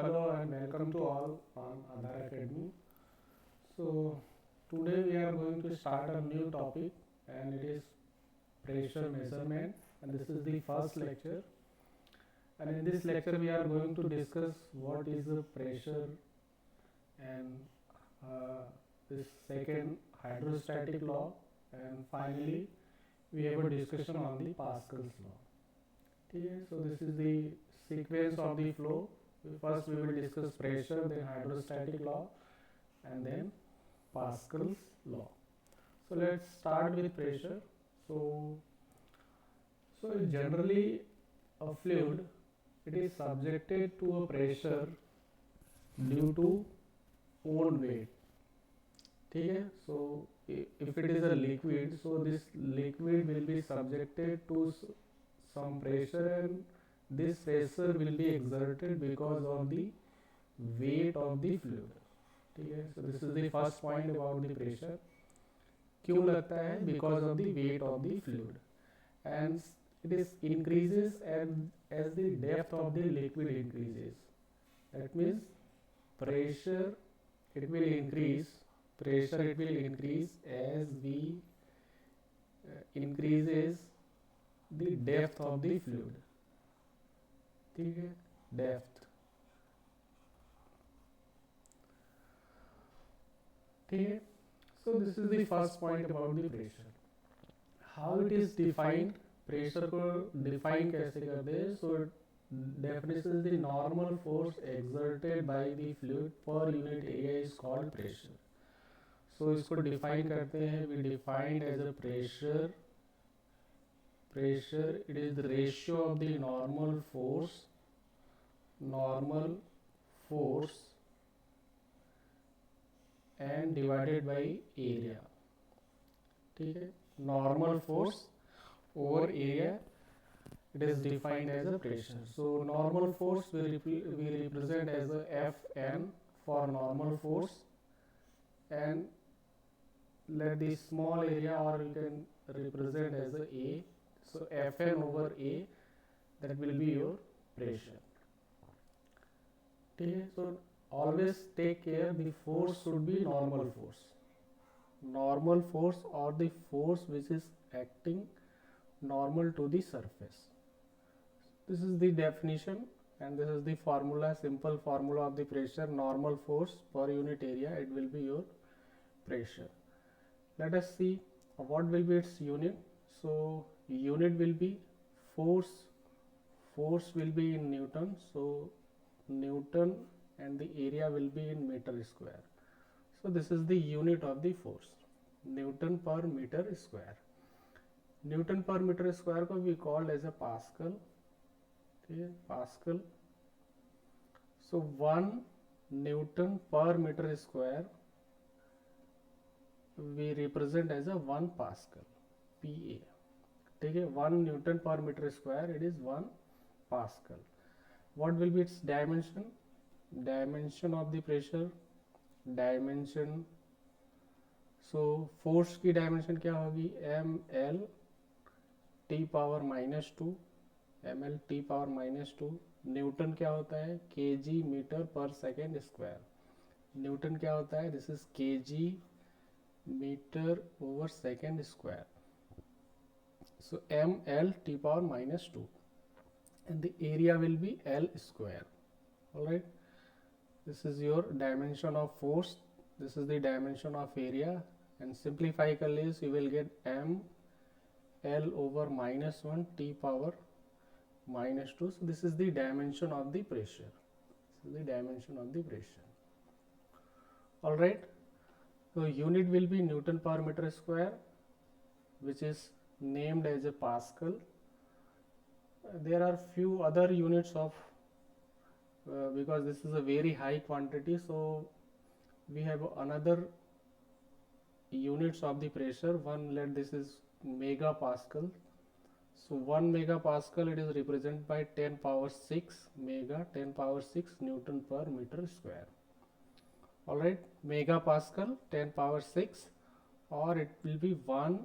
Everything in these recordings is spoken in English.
Hello and welcome to all on Aadhaar Academy. So today we are going to start a new topic and it is pressure measurement, and this is the first lecture, and in this lecture we are going to discuss what is the pressure, and this second hydrostatic law, and finally we have a discussion on the Pascal's law. Okay, so this is the sequence of the flow. First we will discuss pressure, then hydrostatic law, and then Pascal's law. So let's start with pressure. So generally a fluid, it is subjected to a pressure due to own weight. Okay, so if it is a liquid, so this liquid will be subjected to some pressure, and this pressure will be exerted because of the weight of the fluid. ठीक है, so this is the first point about the pressure. क्यों लगता है? Because of the weight of the fluid, and it is increases as the depth of the liquid increases. That means pressure it will increase. Pressure it will increase as we increases the depth of the fluid. ठीक है, depth. ठीक है, so this is the first point about the pressure. How it is defined? Pressure को define कैसे करते हैं? So definition is the normal force exerted by the fluid per unit area is called pressure. So इसको define करते हैं. We defined as a pressure. Pressure, it is the ratio of the normal force and divided by area. ठीक है, normal force over area, it is defined as a pressure. So normal force we represent as a Fn for normal force, and let the small area, or you can represent as a A. So Fn over A, that will be your pressure. Okay, so always take care the force should be normal force. Normal force, or the force which is acting normal to the surface. This is the definition, and this is the formula, simple formula of the pressure. Normal force per unit area, it will be your pressure. Let us see what will be its unit. So unit will be force. Force will be in Newton, so Newton, and the area will be in meter square. So this is the unit of the force, Newton per meter square. Newton per meter square को we called as a Pascal. Okay, Pascal. So 1 Newton per meter square we represent as a 1 Pascal, PA. ठीक है, 1 newton per meter square, it is 1 pascal. What will be its dimension? Dimension of the pressure, dimension. So force की dimension क्या होगी? M L T power -2, M L T power -2. Newton क्या होता है? K G meter per second square. Newton क्या होता है? This is K G meter over second square. So ml t power -2, and the area will be L square. Alright, this is your dimension of force, this is the dimension of area, and simplify कर ले so you will get m L over -1 t power -2. So this is the dimension of the pressure. This is the dimension of the pressure. Alright, so unit will be Newton per meter square, which is named as a Pascal. There are few other units of because this is a very high quantity, so we have another units of the pressure. One, let this is megapascal. So 1 megapascal, it is represented by 10 power 6 mega, 10 power 6 Newton per meter square. Alright, megapascal 10 power 6, or it will be 1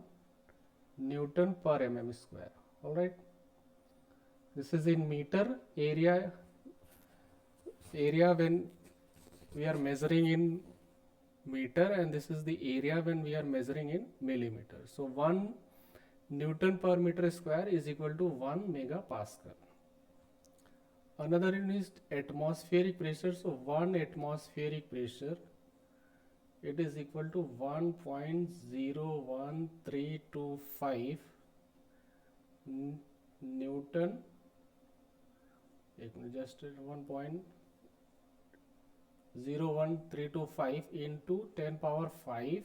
Newton per mm square. Alright, this is in meter. Area area when we are measuring in meter, and this is the area when we are measuring in millimeter. So 1 Newton per meter square is equal to 1 megapascal. Another unit is atmospheric pressure. So 1 atmospheric pressure, it is equal to 1.01325 Newton, just 1.01325 into 10 power 5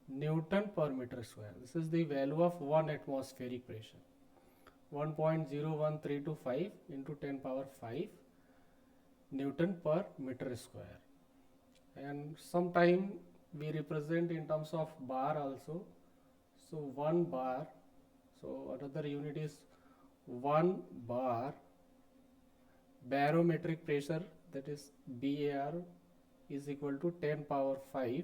Newton per meter square. This is the value of 1 atmospheric pressure. 1.01325 into 10 power 5 Newton per meter square. And sometime we represent in terms of bar also. So 1 bar, so another unit is 1 bar barometric pressure, that is BAR, is equal to 10 power 5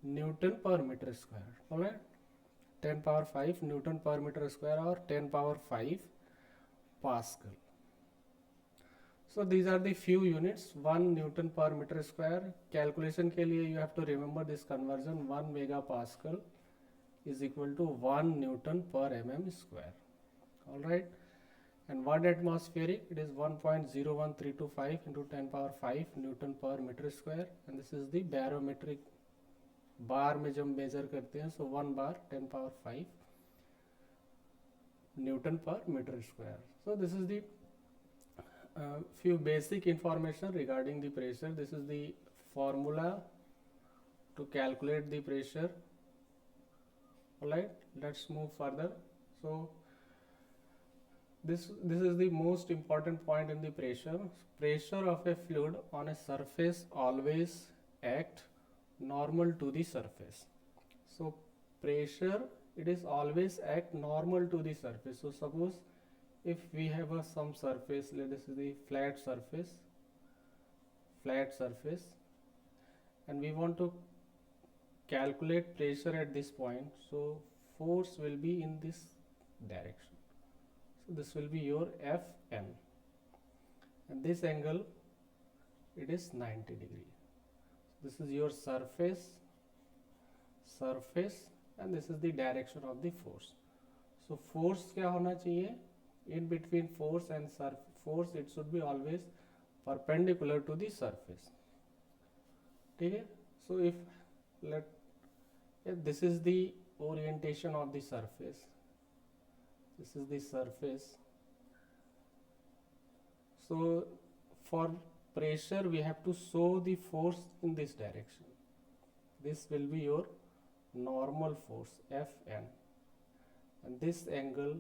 Newton per meter square. Alright, 10 power 5 Newton per meter square or 10 power 5 Pascal. So these are the few units. 1 Newton per meter square. Calculation के लिए you have to remember this conversion. 1 megapascal is equal to 1 Newton per mm square. Alright. And 1 atmospheric, it is 1.01325 into 10 power 5 Newton per meter square. And this is the barometric bar में जब measure करते हैं, so 1 bar 10 power 5 Newton per meter square. So this is the few basic information regarding the pressure. This is the formula to calculate the pressure. Alright, let's move further. So this is the most important point in the pressure. Pressure of a fluid on a surface always act normal to the surface. So pressure, it is always act normal to the surface. So suppose if we have some surface, let us say the flat surface, and we want to calculate pressure at this point, so force will be in this direction. So this will be your Fn, and this angle, it is 90 degree. This is your surface, and this is the direction of the force. So force क्या होना चाहिए? In between force and force, it should be always perpendicular to the surface. Okay? So if this is the orientation of the surface, this is the surface. So for pressure, we have to show the force in this direction. This will be your normal force Fn, and this angle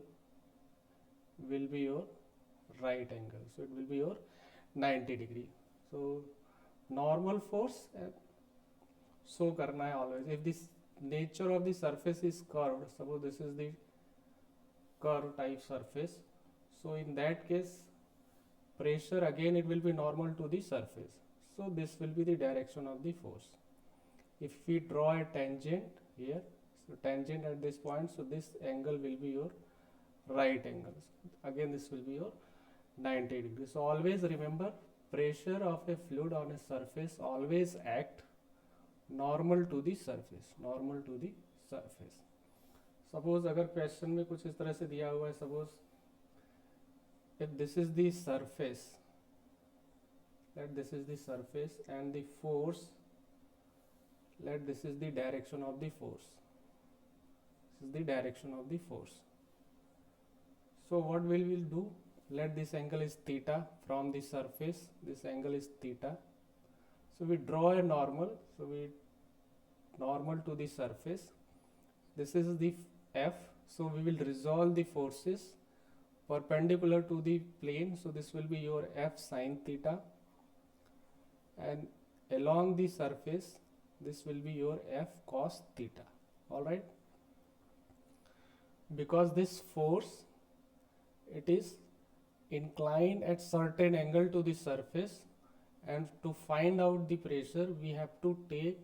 will be your right angle, so it will be your 90 degree. So normal force show करना है always. If this nature of the surface is curved, suppose this is the curve type surface, so in that case pressure again it will be normal to the surface. So this will be the direction of the force. If we draw a tangent here, so tangent at this point, so this angle will be your right angle. Again this will be your 90 degrees. So always remember, pressure of a fluid on a surface always act normal to the surface. Suppose अगर question में कुछ इस तरह से दिया हुआ है, suppose if this is the surface, let this is the surface, and the force, let this is the direction of the force. This is the direction of the force. So what we will do? Let this angle is theta from the surface. This angle is theta. So we draw a normal. So we normal to the surface. This is the F. So we will resolve the forces perpendicular to the plane. So this will be your F sin theta, and along the surface this will be your F cos theta. Alright. Because this force, it is inclined at certain angle to the surface, and to find out the pressure we have to take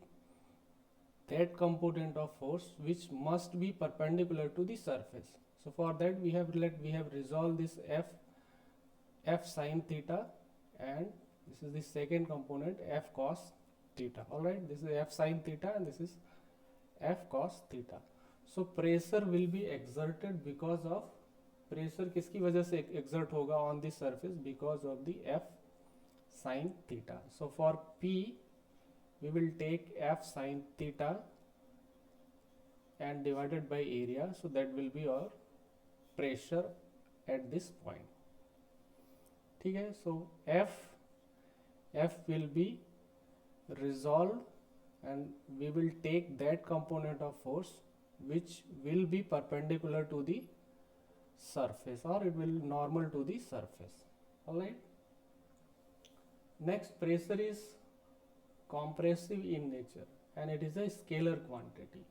that component of force which must be perpendicular to the surface. So for that we have resolved this F sin theta and this is the second component f cos theta. All right, this is f sin theta and this is f cos theta. So pressure will be exerted because of, pressure किसकी वजह से exert होगा on the surface? Because of the f sin theta. So for P we will take f sin theta and divided by area, so that will be our pressure at this point. ठीक है, so f will be resolved and we will take that component of force which will be perpendicular to the surface, or it will normal to the surface. All right, next, pressure is compressive in nature and it is a scalar quantity.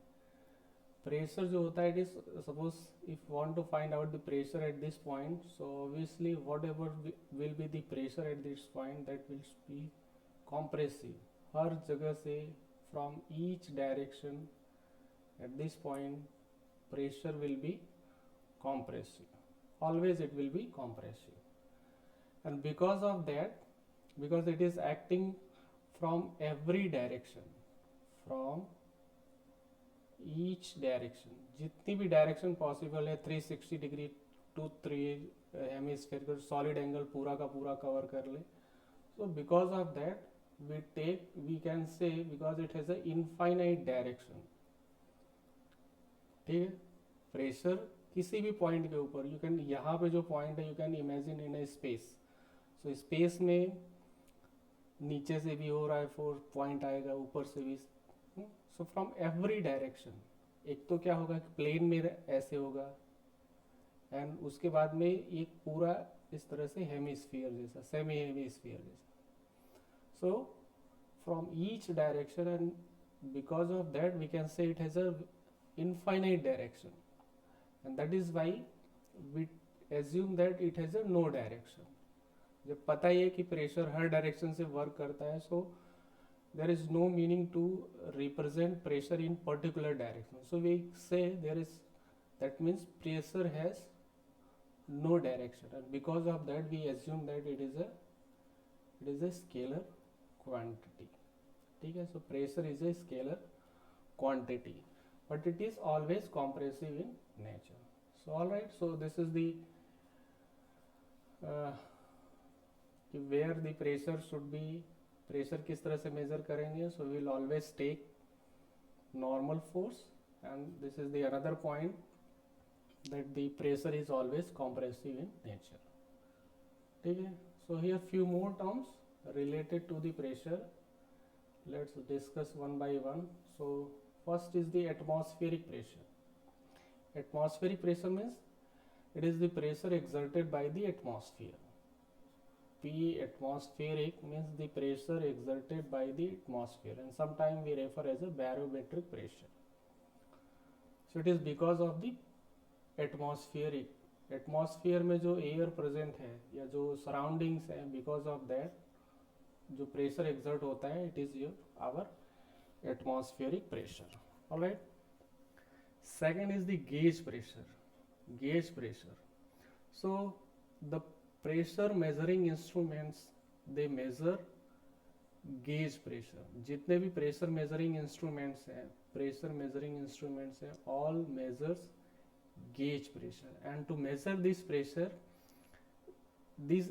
Pressure जो होता है, it is, suppose if want to find out the pressure at this point, so obviously whatever will be the pressure at this point, that will be compressive. हर जगह से from each direction at this point pressure will be compressive. Always it will be compressive, and because of that, because it is acting from every direction, from each direction, जितनी भी direction possible है 360 degree to 3 hemisphere solid angle पूरा का पूरा cover कर ले. So because of that we can say, because it has a infinite direction. ठीक है, प्रेशर किसी भी पॉइंट के ऊपर, यू कैन, यहाँ पे जो पॉइंट है you can imagine in A space. So space में नीचे से भी हो रहा है, फोर्स पॉइंट आएगा ऊपर से भी. सो फ्रॉम एवरी डायरेक्शन, एक तो क्या होगा कि प्लेन में ऐसे होगा, एंड उसके बाद में एक पूरा इस तरह से हेमिस्फीयर जैसा, सेमी हेमिस्फीयर जैसा. So from each direction, and because of that we can say it has a infinite direction, and that is why we assume that it has a no direction. जब पता ही है कि pressure हर direction से work करता है, so there is no meaning to represent pressure in particular direction. So we say there is, that means pressure has no direction, and because of that we assume that it is a scalar quantity. ठीक है, so pressure is a scalar quantity, but it is always compressive in nature. So all right, so this is the where the pressure should be, pressure किस तरह से measure करेंगे. So we will always take normal force, and this is the another point, that the pressure is always compressive in nature. ठीक है, so here few more terms related to the pressure. Let's discuss one by one. So first is the atmospheric pressure. Atmospheric pressure means it is the pressure exerted by the atmosphere. P atmospheric means the pressure exerted by the atmosphere, and sometimes we refer as a barometric pressure. So it is because of the atmospheric, atmosphere में जो air present है या जो surroundings है, because of that जो pressure exert होता है, it is our atmospheric pressure. All right, second is the gauge pressure. Gauge pressure, so the pressure measuring instruments, they measure gauge pressure. जितने भी pressure measuring instruments हैं, all measures gauge pressure, and to measure this pressure, these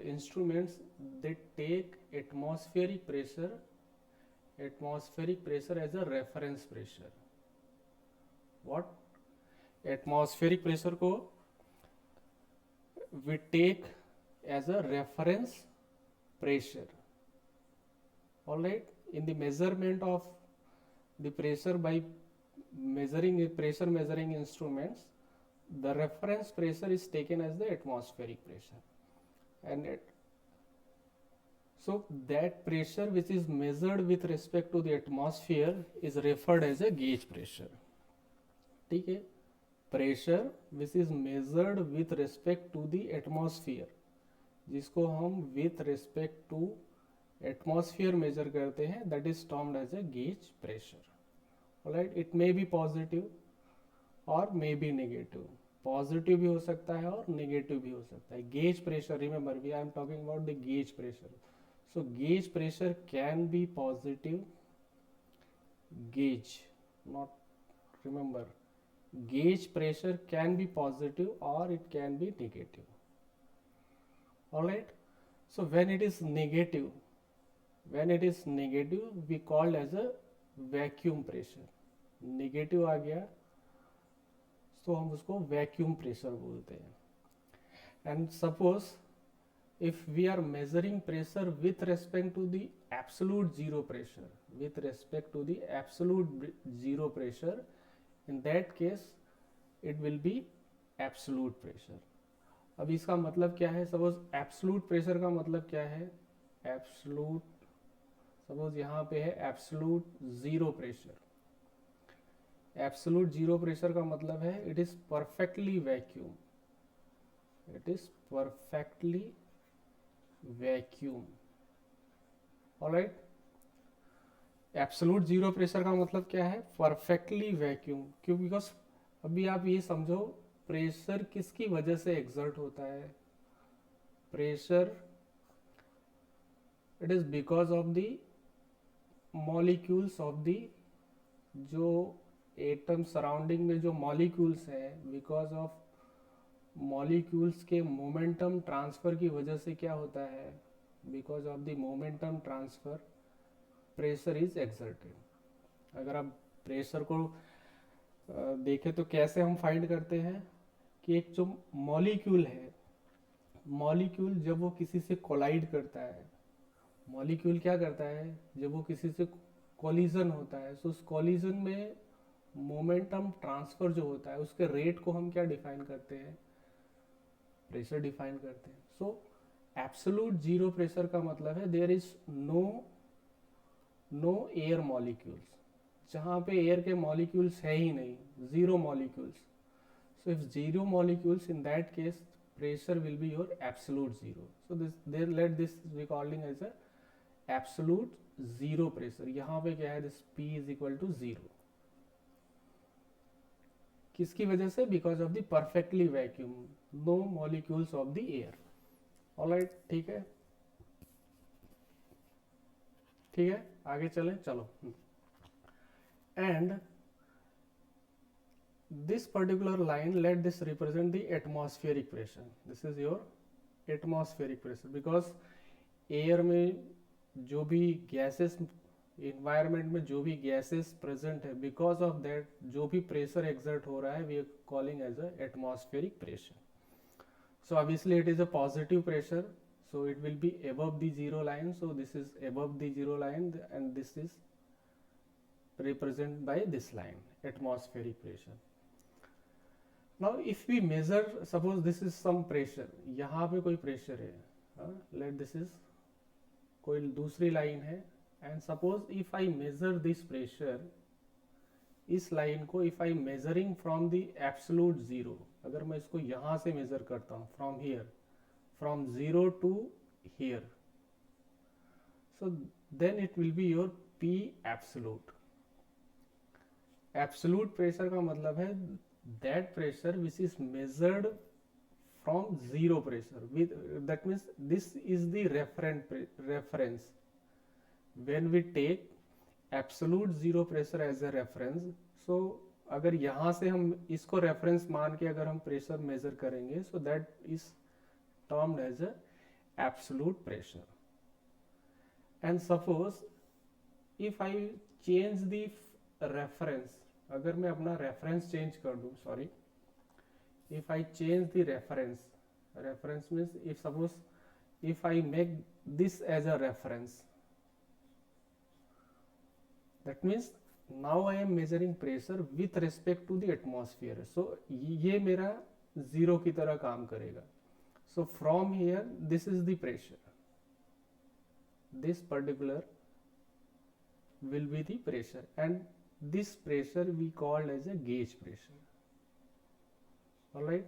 instruments, they take atmospheric pressure as a reference pressure. What? Atmospheric pressure को we take as a reference pressure. All right, in the measurement of the pressure by measuring pressure measuring instruments, the reference pressure is taken as the atmospheric pressure, and so that pressure which is measured with respect to the atmosphere is referred as a gauge pressure. ठीक है, pressure which is measured with respect to the atmosphere, जिसको हम with respect to atmosphere measure करते हैं, that is termed as a gauge pressure. Alright, it may be positive or may be negative. Positive भी हो सकता है और negative भी हो सकता है. Gauge pressure, remember we I am talking about the gauge pressure. So gauge pressure can be positive, gauge, not, remember, gauge pressure can be positive or it can be negative. All right, so when it is negative, we called as a vacuum pressure. Negative आ गया तो हम उसको vacuum pressure बोलते हैं. And suppose if we are measuring pressure with respect to the absolute zero pressure, in that case it will be absolute pressure. अब इसका मतलब क्या है? सपोज एब्सोलूट प्रेशर का मतलब क्या है? एब्सोलूट, सपोज यहाँ पे है absolute zero pressure. Absolute zero pressure का मतलब है it is perfectly vacuum. Alright. Absolute zero pressure का मतलब क्या है? Perfectly vacuum. क्यों? बिकॉज अभी आप ये समझो, प्रेशर किसकी वजह से एग्जर्ट होता है? Pressure, it is because of the molecules of the, जो एटम सराउंडिंग में जो मॉलिक्यूल्स हैं, बिकॉज ऑफ मॉलिक्यूल्स के मोमेंटम ट्रांसफर की वजह से क्या होता है? Because of the momentum transfer pressure is exerted. अगर आप प्रेशर को देखें तो कैसे हम फाइंड करते हैं कि एक जो मॉलिक्यूल है, मॉलिक्यूल जब वो किसी से कोलाइड करता है, मॉलिक्यूल क्या करता है? जब वो किसी से कोलिजन होता है, तो उस कोलिजन में मोमेंटम ट्रांसफर जो होता है उसके रेट को हम क्या डिफाइन करते हैं? प्रेशर डिफाइन करते हैं. सो एब्सोलूट जीरो प्रेशर का मतलब है there is no air molecules. जहाँ पे एयर के मॉलिक्यूल्स है ही नहीं, zero molecules. So if zero molecules, in that case pressure will be your absolute zero. So let this we calling as a absolute zero pressure. यहाँ पे क्या है? This P is equal to zero. किसकी वजह से? Because of the perfectly vacuum, no molecules of the air. Alright, ठीक है, आगे चलें, चलो. And this particular line, let this represent the atmospheric pressure. This is your atmospheric pressure, because air में जो भी gases, environment में जो भी gases present है, because of that जो भी pressure exert हो रहा है, we are calling as a atmospheric pressure. So obviously it is a positive pressure, so it will be above the zero line. So this is above the zero line, and this is represented by this line, atmospheric pressure. Now if we measure, suppose this is some pressure, यहाँ पे कोई pressure है, let this is कोई दूसरी line है, and suppose if I measure this pressure, इस line को if I measuring from the absolute zero, अगर मैं इसको यहाँ से measure करता हूँ from here, from zero to here, so then it will be your P absolute. Absolute pressure का मतलब है that pressure which is measured from zero pressure. With that means this is the reference. When we take absolute zero pressure as a reference, so अगर यहाँ से हम इसको reference मान के अगर हम pressure measure करेंगे, so that is termed as a absolute pressure. And suppose if I change the reference, अगर मैं अपना रेफरेंस चेंज कर दूं, sorry, if I change the reference, reference means if suppose if I make this as a reference, that means now I am measuring pressure with respect to the atmosphere. So ये मेरा zero की तरह काम करेगा. So from here this is the pressure, this particular will be the pressure, and this pressure we called as a gauge pressure. Alright,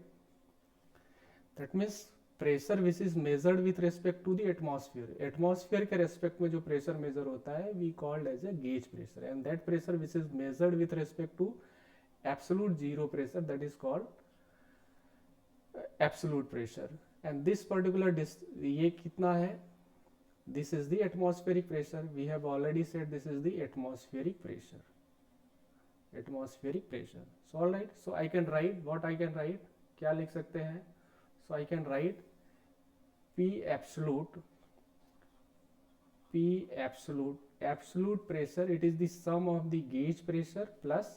that means pressure which is measured with respect to the atmosphere, atmosphere के respect में जो pressure measure होता है we called as a gauge pressure, and that pressure which is measured with respect to absolute zero pressure, that is called absolute pressure, and this particular ये कितना है, this is the atmospheric pressure. We have already said this is the atmospheric pressure. Atmospheric pressure. So all right, so I can write what I can write, क्या लिख सकते हैं, so I can write P absolute, absolute pressure, it is the sum of the gauge pressure plus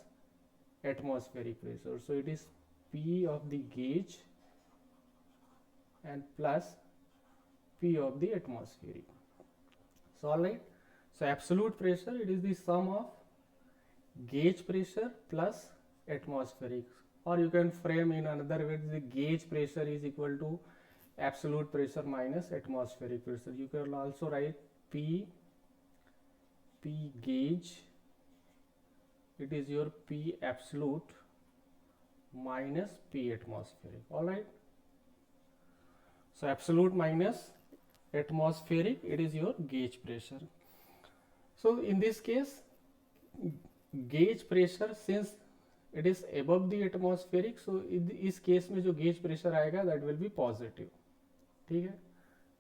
atmospheric pressure. So it is P of the gauge and plus P of the atmospheric. So all right, so absolute pressure, it is the sum of gauge pressure plus atmospheric, or you can frame in another way, the gauge pressure is equal to absolute pressure minus atmospheric pressure. You can also write P gauge, it is your P absolute minus P atmospheric. All right, so absolute minus atmospheric, it is your gauge pressure. So in this case, gauge pressure, since it is above the atmospheric, so इस case में जो gauge pressure आएगा that will be positive, ठीक है,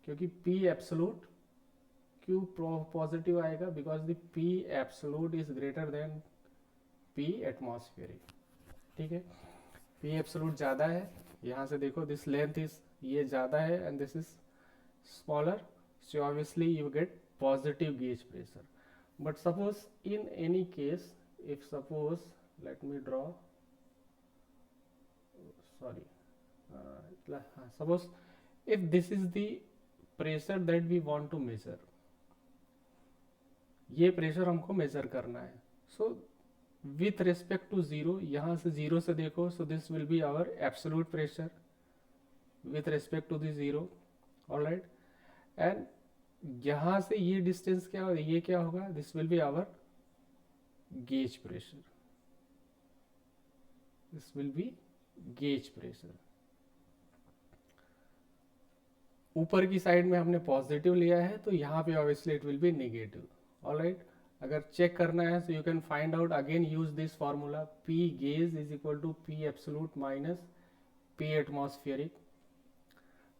क्योंकि P absolute क्यों positive आएगा, because the P absolute is greater than P atmospheric, ठीक है, P absolute ज़्यादा है, यहाँ से देखो दिस लेंथ इज, ये ज़्यादा है and this is smaller, so obviously you get positive gauge pressure. But suppose in any case, if suppose, let me draw, sorry, suppose if this is the pressure that we want to measure, ये pressure हमको major करना है, so with respect to zero, यहाँ से zero से देखो, so this will be our absolute pressure with respect to the zero, all right, and यहाँ से ये डिस्टेंस क्या होगा, ये क्या होगा, this will be our gauge pressure, this will be gauge pressure. ऊपर की साइड में हमने पॉजिटिव लिया है, तो यहाँ पे obviously it will be negative. Alright, अगर चेक करना है तो you can find out again, use this formula, P gauge is equal to P absolute minus P atmospheric.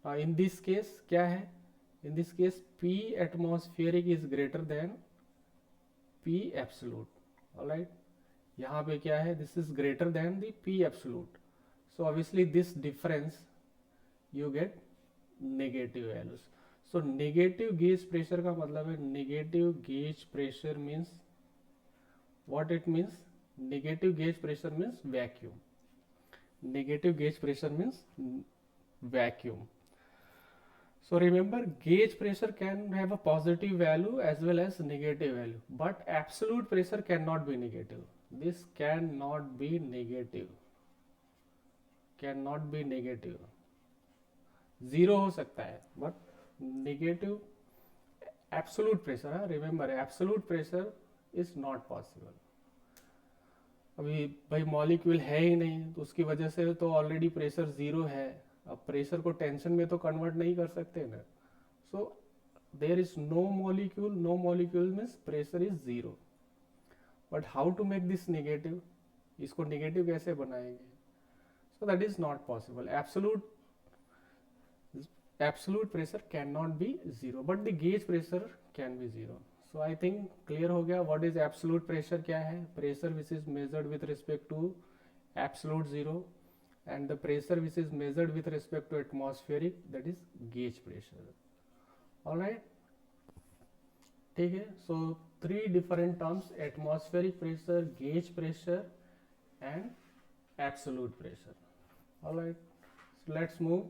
In this case क्या है, in this case P atmospheric is greater than P absolute. All right, यहाँ पे क्या है, this is greater than the P absolute, so obviously this difference you get negative values. So negative gauge pressure का मतलब है, negative gauge pressure means what it means, negative gauge pressure means vacuum, negative gauge pressure means vacuum. So remember, gauge pressure can have a positive value as well as negative value, but absolute pressure cannot be negative. This cannot be negative, cannot be negative. Zero हो सकता है, but negative absolute pressure, remember absolute pressure is not possible. अभी भाई molecule है ही नहीं, तो उसकी वजह से तो ऑलरेडी प्रेशर जीरो है, अब प्रेशर को टेंशन में तो कन्वर्ट नहीं कर सकते ना. So there is no molecule, no molecule means pressure is zero. But how to make this negative, इसको नेगेटिव कैसे बनाएंगे, so that is not possible. Absolute pressure can not be zero, but the gauge pressure can be zero. So I think clear हो गया what is absolute pressure क्या है, pressure which is measured with respect to absolute zero, and the pressure which is measured with respect to atmospheric, that is gauge pressure. All right, ठीक है. So three different terms, atmospheric pressure, gauge pressure and absolute pressure. All right, so let's move,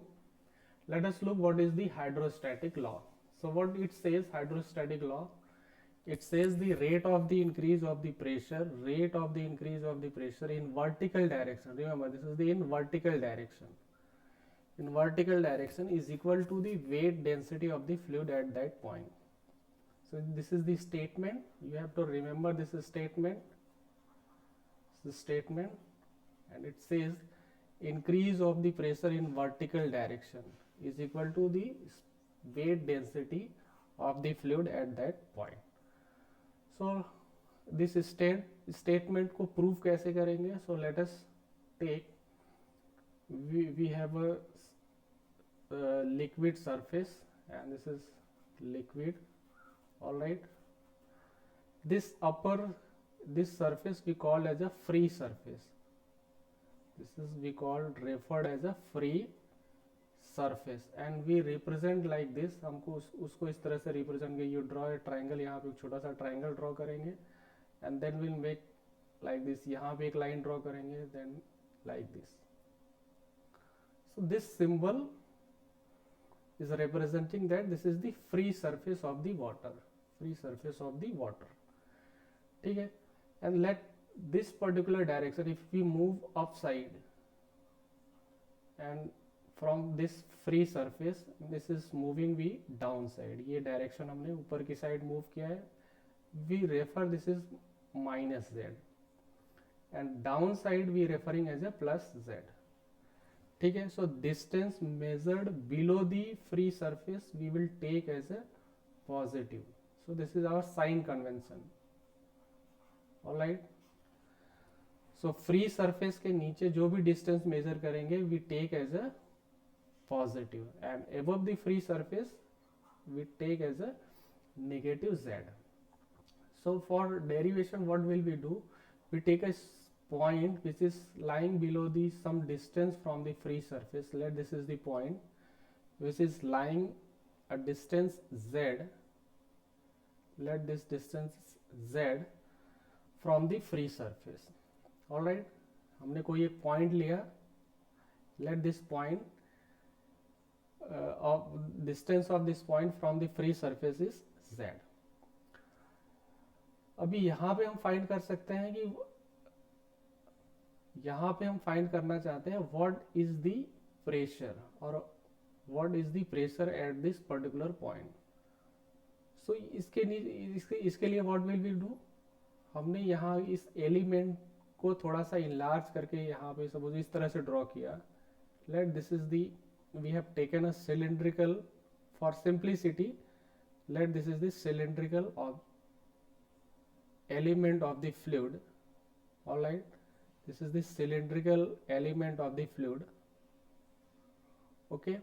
let us look what is the hydrostatic law. So what it says, hydrostatic law, it says the rate of the increase of the pressure, rate of the increase of the pressure in vertical direction, remember this is the in vertical direction, in vertical direction is equal to the weight density of the fluid at that point. So this is the statement, you have to remember this is statement, and it says increase of the pressure in vertical direction is equal to the weight density of the fluid at that point. So this statement को prove कैसे करेंगे, so let us take, we have a liquid surface, and this is liquid. All right, this surface we call as a free surface. This is we called referred as a free surface, and we represent like this. हमको उसको इस तरह से represent करेंगे. You draw a triangle, यहाँ पे एक छोटा सा triangle draw करेंगे, and then we'll make like this. यहाँ पे एक line draw करेंगे, then like this. So this symbol is representing that this is the free surface of the water. Free surface of the water. ठीक है? And let this particular direction, if we move upside and from this free surface, this is moving we downside. ये direction हमने ऊपर की side move किया है. We refer this is minus z, and downside we referring as a plus z. ठीक है? So distance measured below the free surface we will take as a positive. So this is our sign convention. All right. So free surface के नीचे जो भी distance measure करेंगे we take as a positive, and above the free surface we take as a negative z. So for derivation what will we do? We take a point which is lying below the some distance from the free surface. Let this is the point which is lying a distance z. Let this distance z from the free surface. All right, हमने कोई एक point लिया. Let this point of distance of this point from the free surface is z. अभी यहाँ पे हम find कर सकते हैं कि यहाँ पे हम फाइंड करना चाहते हैं what is the pressure और what is the pressure at this particular point. So इसके लिए what will we do? हमने यहाँ इस एलिमेंट को थोड़ा सा इनलार्ज करके यहाँ पे सपोज इस तरह से ड्रॉ किया. Let this is the we have taken a cylindrical for simplicity. Let this is the cylindrical of element of the fluid. Alright, this is the cylindrical element of the fluid. Okay,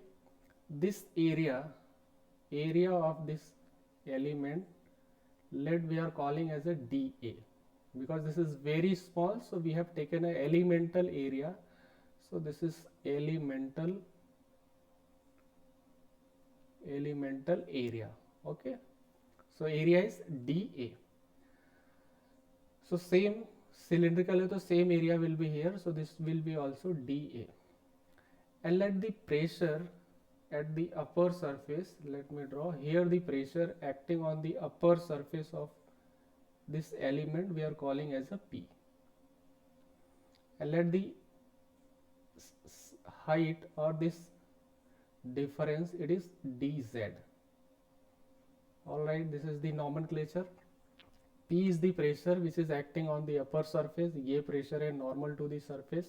this area of this element, let we are calling as a dA, because this is very small, so we have taken a elemental area. So this is elemental area. Okay, so area is dA. So same cylindrical है तो same area will be here, so this will be also dA. And let the pressure at the upper surface, let me draw here the pressure acting on the upper surface of this element we are calling as a P. And let the height or this difference, it is dz. Alright, this is the nomenclature. P is the pressure which is acting on the upper surface. ये pressure है normal to the surface.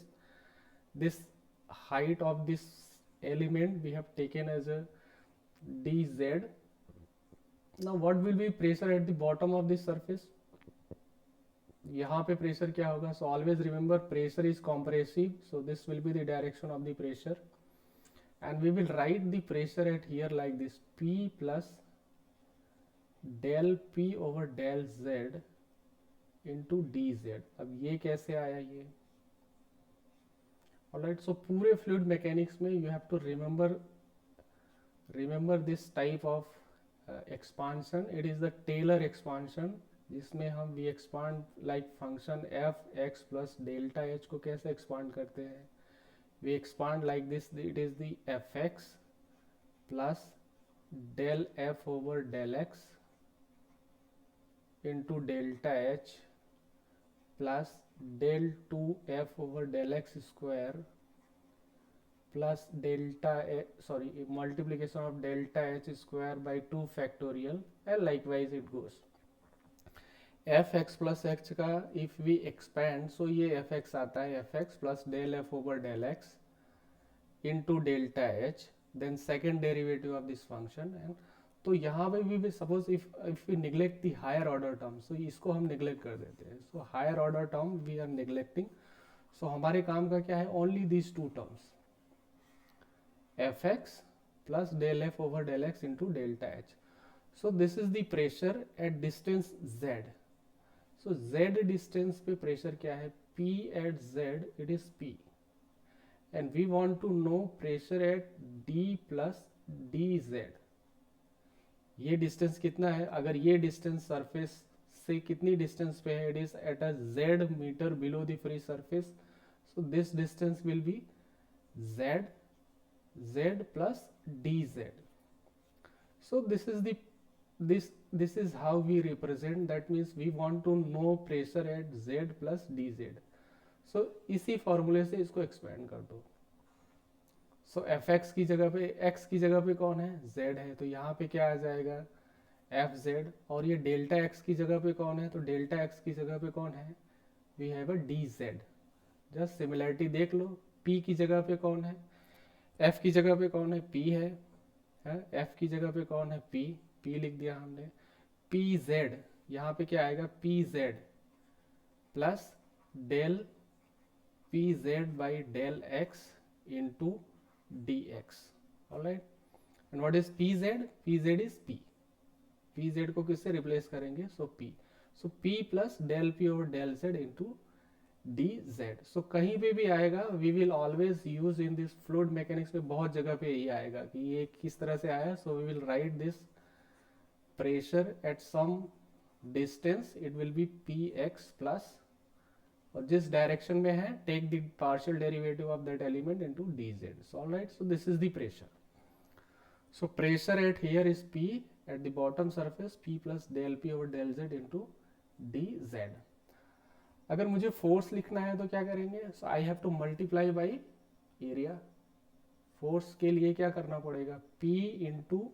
This height of this element we have taken as a dz. Now what will be pressure at the bottom of this surface? यहाँ पे pressure क्या होगा? So always remember pressure is compressive, so this will be the direction of the pressure, and we will write the pressure at here like this: P plus del P over del Z into dz. अब ये कैसे आया ये? Alright, so पूरे fluid mechanics में you have to remember this type of expansion. It is the Taylor expansion, जिसमें हम we expand like function f x plus delta h को कैसे expand करते हैं? We expand like this. It is the fx plus del f over del x into delta h plus del 2 f over del x square plus delta multiplication of delta h square by 2 factorial, and likewise it goes. fx plus h का if we expand, so ये fx आता है fx plus del f over del x into delta h, then second derivative of this function. And तो यहाँ पे भी suppose if we neglect the higher order term, so इसको हम neglect कर देते हैं. So higher order term we are neglecting. So हमारे काम का क्या है? Only these two terms, fx plus del F over del X into delta H. So this is the pressure at distance Z. So Z distance पे pressure क्या है? P at Z, it is P. And we want to know pressure at D plus dz. ये distance कितना है? अगर ये distance surface से कितनी डिस्टेंस पे है? It is at a z metre below the free surface. So this distance will be z plus dz. So this is how we represent. That means we want to know pressure at z plus dz. So इसी फॉर्मूले से इसको expand कर दो. सो F x की जगह पे x की जगह पे कौन है? z है, तो यहाँ पे क्या आ जाएगा? F Z. और ये डेल्टा x की जगह पे कौन है? तो डेल्टा x की जगह पे कौन है? We have a D Z. Just similarity देख लो. p की जगह पे कौन है? f की जगह पे कौन है? p है. f की जगह पे कौन है? p लिख दिया हमने. पी जेड, यहाँ पे क्या आएगा? P Z plus del P Z by del X into dx. All right. And what is pz? pz is p. pz को किससे रिप्लेस करेंगे? So p. So p plus del p over del z into dz. So कहीं पे भी आएगा, we will always use in this fluid mechanics में बहुत जगह पे यही आएगा कि ये किस तरह से आया. So we will write this pressure at some distance. It will be px plus, और जिस डायरेक्शन में है, take the partial derivative of that element into dz. So alright, so this is the pressure. So pressure at here is p at the bottom surface, p plus del p over del z into dz. अगर मुझे force लिखना है तो क्या करेंगे? So I have to multiply by area. Force के लिए क्या करना पड़ेगा? p into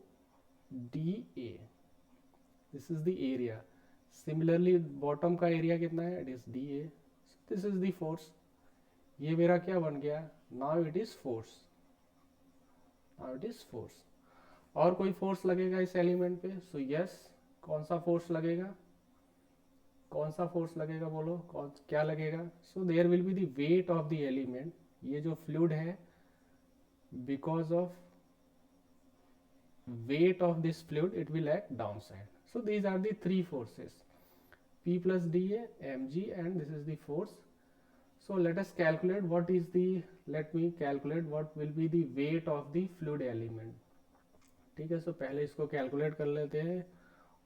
da. This is the area. Similarly bottom का एरिया कितना है? It is da. This is the force. ये मेरा क्या बन गया? Now it is force. Now it is force. और कोई फोर्स लगेगा इस एलिमेंट पे? So yes. कौन सा फोर्स लगेगा? कौन सा फोर्स लगेगा? बोलो क्या लगेगा? So there will be the weight of the element. ये जो फ्लूइड है, because of weight of this fluid it will act downside. So these are the three forces, P plus dA, mg, and this is the force. So let us calculate what is the, let me calculate what will be the weight of the fluid element. ठीक है. सो पहले इसको calculate कर लेते हैं.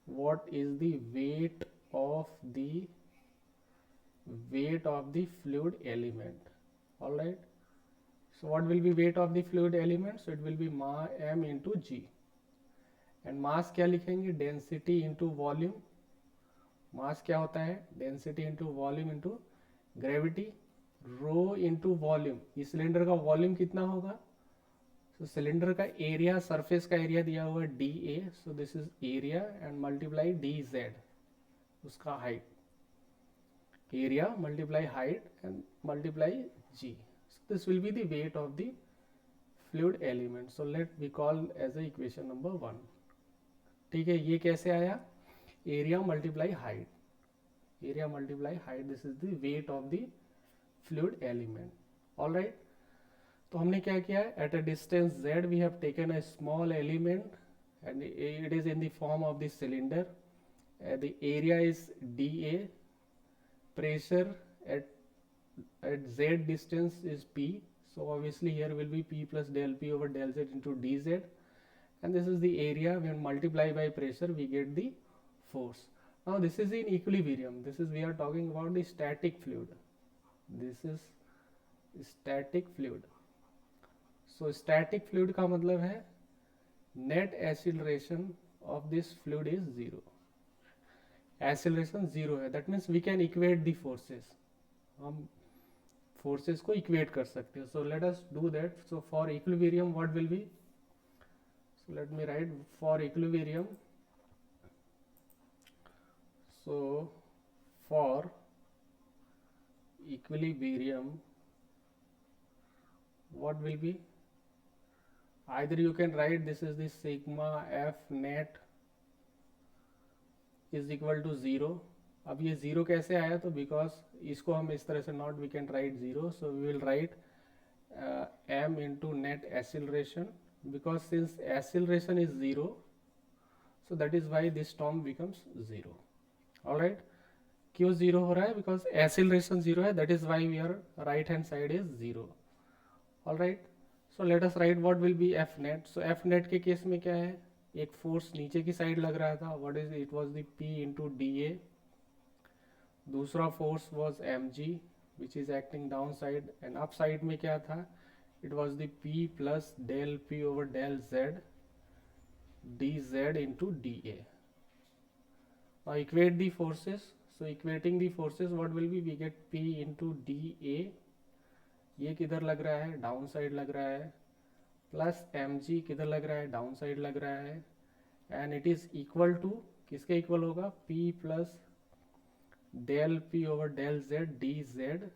what is the weight of the fluid element? All right. So what will be weight of the fluid element? So it will be m into g. And mass क्या लिखेंगे? Density into volume. Mass क्या होता है? Density into volume into gravity. Rho into volume. इस cylinder का volume कितना होगा? So cylinder का एरिया, सरफेस का एरिया दिया हुआ है DA. So this is area and multiply DZ, उसका height. Area multiply height and multiply G. So this will be the weight of the fluid element. So let we call as a equation number 1. ठीक है. ये कैसे आया? Area multiply height. Area multiply height, this is the weight of the fluid element. All right. तो हमने क्या किया है? At a distance z we have taken a small element and it is in the form of the cylinder. The area is dA. Pressure at z distance is p. So obviously here will be p plus del p over del z into dz. And this is the area. When multiply by pressure we get the force. Now this is in equilibrium. We are talking about the static fluid. This is static fluid. So static fluid का मतलब है net acceleration of this fluid is 0. Acceleration 0 है. That means we can equate the forces. हम forces को equate कर सकते हैं. So let us do that. So for equilibrium what will be? So let me write for equilibrium. So for equilibrium what will be? Either you can write this is the sigma f net is equal to 0. अब ये 0 कैसे आया? तो because इसको हम इस तरह से not we can write 0. So we will write m into net acceleration because since acceleration is 0, so that is why this term becomes 0. All right, क्यों 0 हो रहा है? Because acceleration 0 है, that is why we are right hand side is 0. All right, so let us write what will be F net. So F net के case में क्या है? एक फोर्स नीचे की साइड लग रहा था, what is it? Was the P into dA. दूसरा force was mg which is acting down side, and up side में क्या था? It was the P plus del P over del Z dz into dA. Now equate the forces. So equating the forces, what will be? We get P into dA. ये किधर लग रहा है? Down side लग रहा है. Plus mg किधर लग रहा है? डाउन साइड लग रहा है. And it is equal to, किसके इक्वल होगा? P plus del P over del Z dz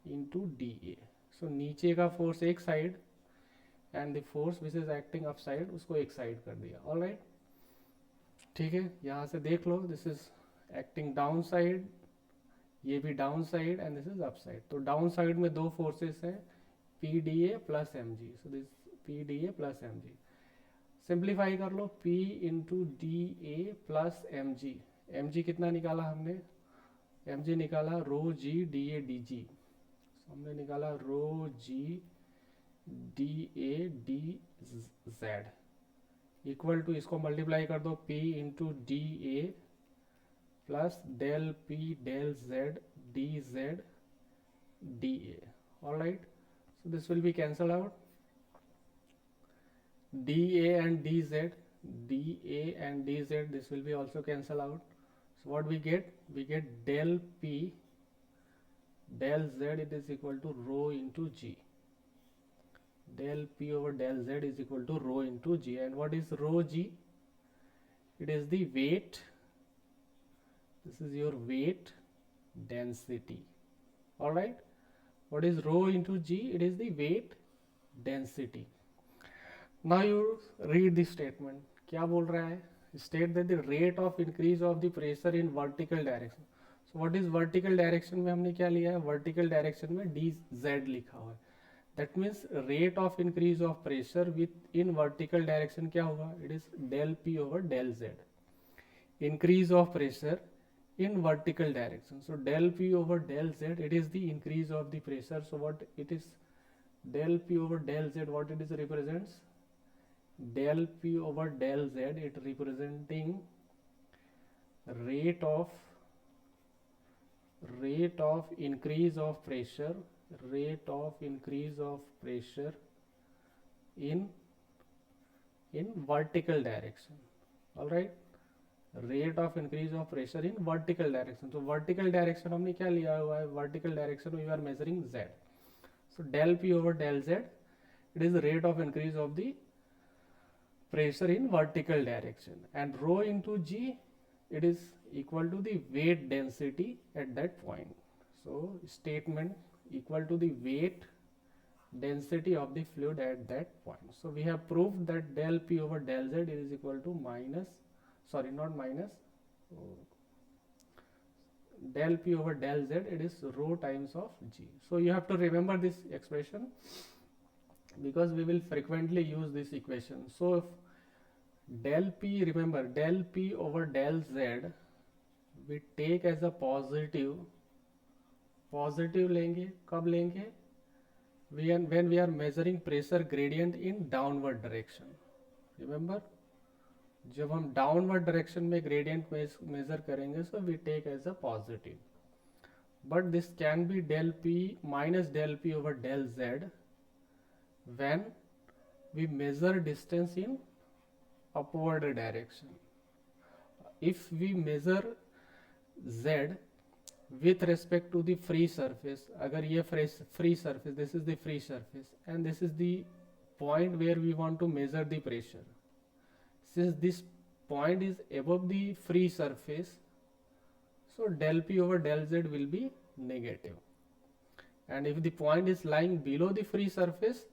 into dA. So नीचे का फोर्स एक side and the force which is acting up side, उसको एक साइड कर दिया. ऑल राइट, ठीक है, यहाँ से देख लो, this is acting down side, ये भी down side and this is up side. तो डाउन साइड में दो फोर्सेस हैं, P D A plus M G. So this P D A plus M G. Simplify कर लो, P into D A plus M G. M G कितना निकाला हमने? M G निकाला rho G D A D G. हमने निकाला rho G D A D Z equal to, इसको multiply कर दो, P into D A plus del P del Z D Z D A. All right, so this will be cancelled out. dA and dz, dA and dz, this will be also cancel out. So what we get? We get del p del z, it is equal to rho into g. Del p over del z is equal to rho into g. And what is rho g? It is the weight. This is your weight density. All right, what is rho into g? It is the weight density. Now you read the statement. क्या बोल रहा है? State that the rate of increase of the pressure in vertical direction. So what is vertical direction में हमने क्या लिया है? Vertical direction में dz लिखा हुआ है. That means rate of increase of pressure with in vertical direction क्या होगा? It is del p over del z. Increase of pressure in vertical direction. So del p over del z, it is the increase of the pressure. So what it is? Del p over del z, what it is represents? Del p over del z, it representing rate of increase of pressure, rate of increase of pressure in vertical direction. All right, rate of increase of pressure in vertical direction. So vertical direction हमने क्या लिया हुआ है? Vertical direction we are measuring z. So del p over del z, it is the rate of increase of the pressure in vertical direction, and rho into g, it is equal to the weight density at that point. So statement equal to the weight density of the fluid at that point. So we have proved that del p over del z is equal to minus, sorry, not minus, del p over del z, it is rho times of g. So you have to remember this expression because we will frequently use this equation. So if del p, remember del p over del z we take as a positive लेंगे. कब लेंगे? when we are measuring pressure gradient in downward direction. Remember, जब हम downward direction में gradient measure करेंगे, so we take as a positive. But this can be del p minus del p over del z when we measure distance in upward direction. If we measure z with respect to the free surface, अगर ये free surface, this is the free surface and this is the point where we want to measure the pressure. Since this point is above the free surface, so del p over del z will be negative, and if the point is lying below the free surface,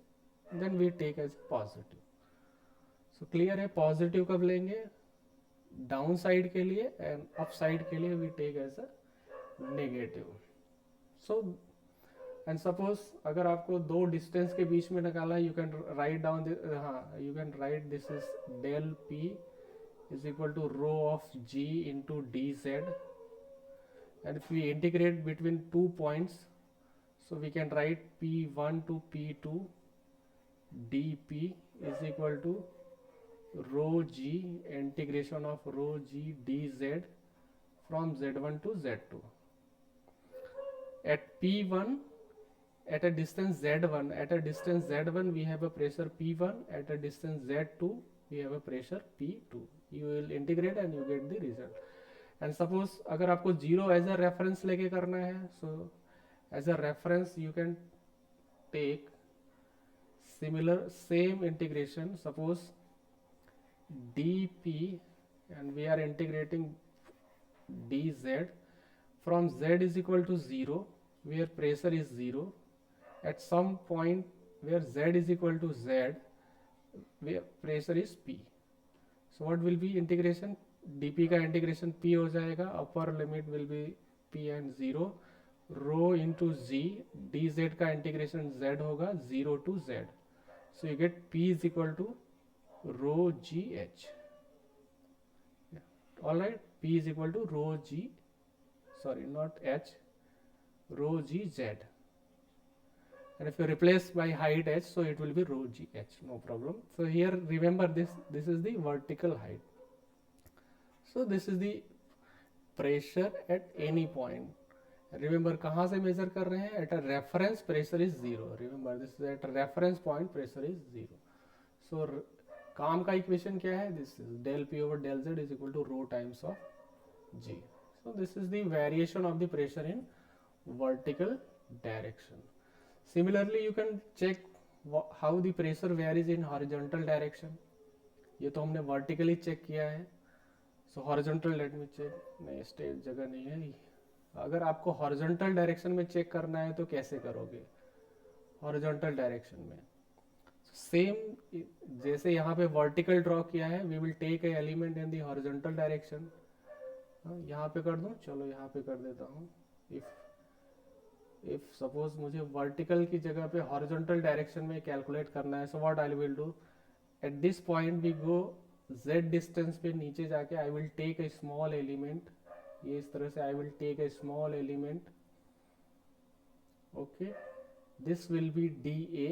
then we take as positive. So clear है? Positive कब लेंगे? Down side के लिए, and up side के लिए we take as a negative. So and suppose अगर आपको दो डिस्टेंस के बीच में निकाला, यू कैन राइट डाउन, हाँ you can write this is del P is equal to rho of G into D Z, and if we integrate between 2 points, so we can write p1 to p2 dp is equal to rho g integration of rho g dz from z1 to z2. At p1, at a distance z1, we have a pressure p1, at a distance z2 we have a pressure p2. You will integrate and you get the result. And suppose अगर आपको 0 as a reference लेके करना है, so as a reference you can take same integration. Suppose dp, and we are integrating dz from z is equal to 0, where pressure is 0, at some point where z is equal to z, where pressure is p. So what will be integration? dp का integration p हो जाएगा, upper limit will be p and 0, rho into z, dz का integration z होगा 0 to z, so you get p is equal to rho gh. All right, p is equal to rho g, sorry not h, rho gz, and if you replace by height h, so it will be rho gh, no problem. So here remember this is the vertical height. So this is the pressure at any point. Remember कहाँ से measure कर रहे हैं? At a reference pressure is 0. Remember this is at a reference point pressure is 0. So काम का equation क्या है? This is del p over del z is equal to rho times of g. So this is the variation of the pressure in vertical direction. Similarly you can check how the pressure varies in horizontal direction. ये तो हमने vertically check किया है. So horizontal, let me check. नहीं, state जगह नहीं है. अगर आपको हॉरिजॉन्टल डायरेक्शन में चेक करना है तो कैसे करोगे? हॉरिजॉन्टल डायरेक्शन में सेम जैसे यहाँ पे वर्टिकल ड्रॉ किया है, we will take a element in the horizontal direction. यहाँ पे कर दूँ, चलो यहाँ पे कर देता हूँ. इफ सपोज मुझे वर्टिकल की जगह पे हॉरिजॉन्टल डायरेक्शन में कैलकुलेट करना है, so what I will do, at this point we go z distance पे नीचे जाके I will take a small element. ये इस तरह से I will take a small element. Okay, this will be D A,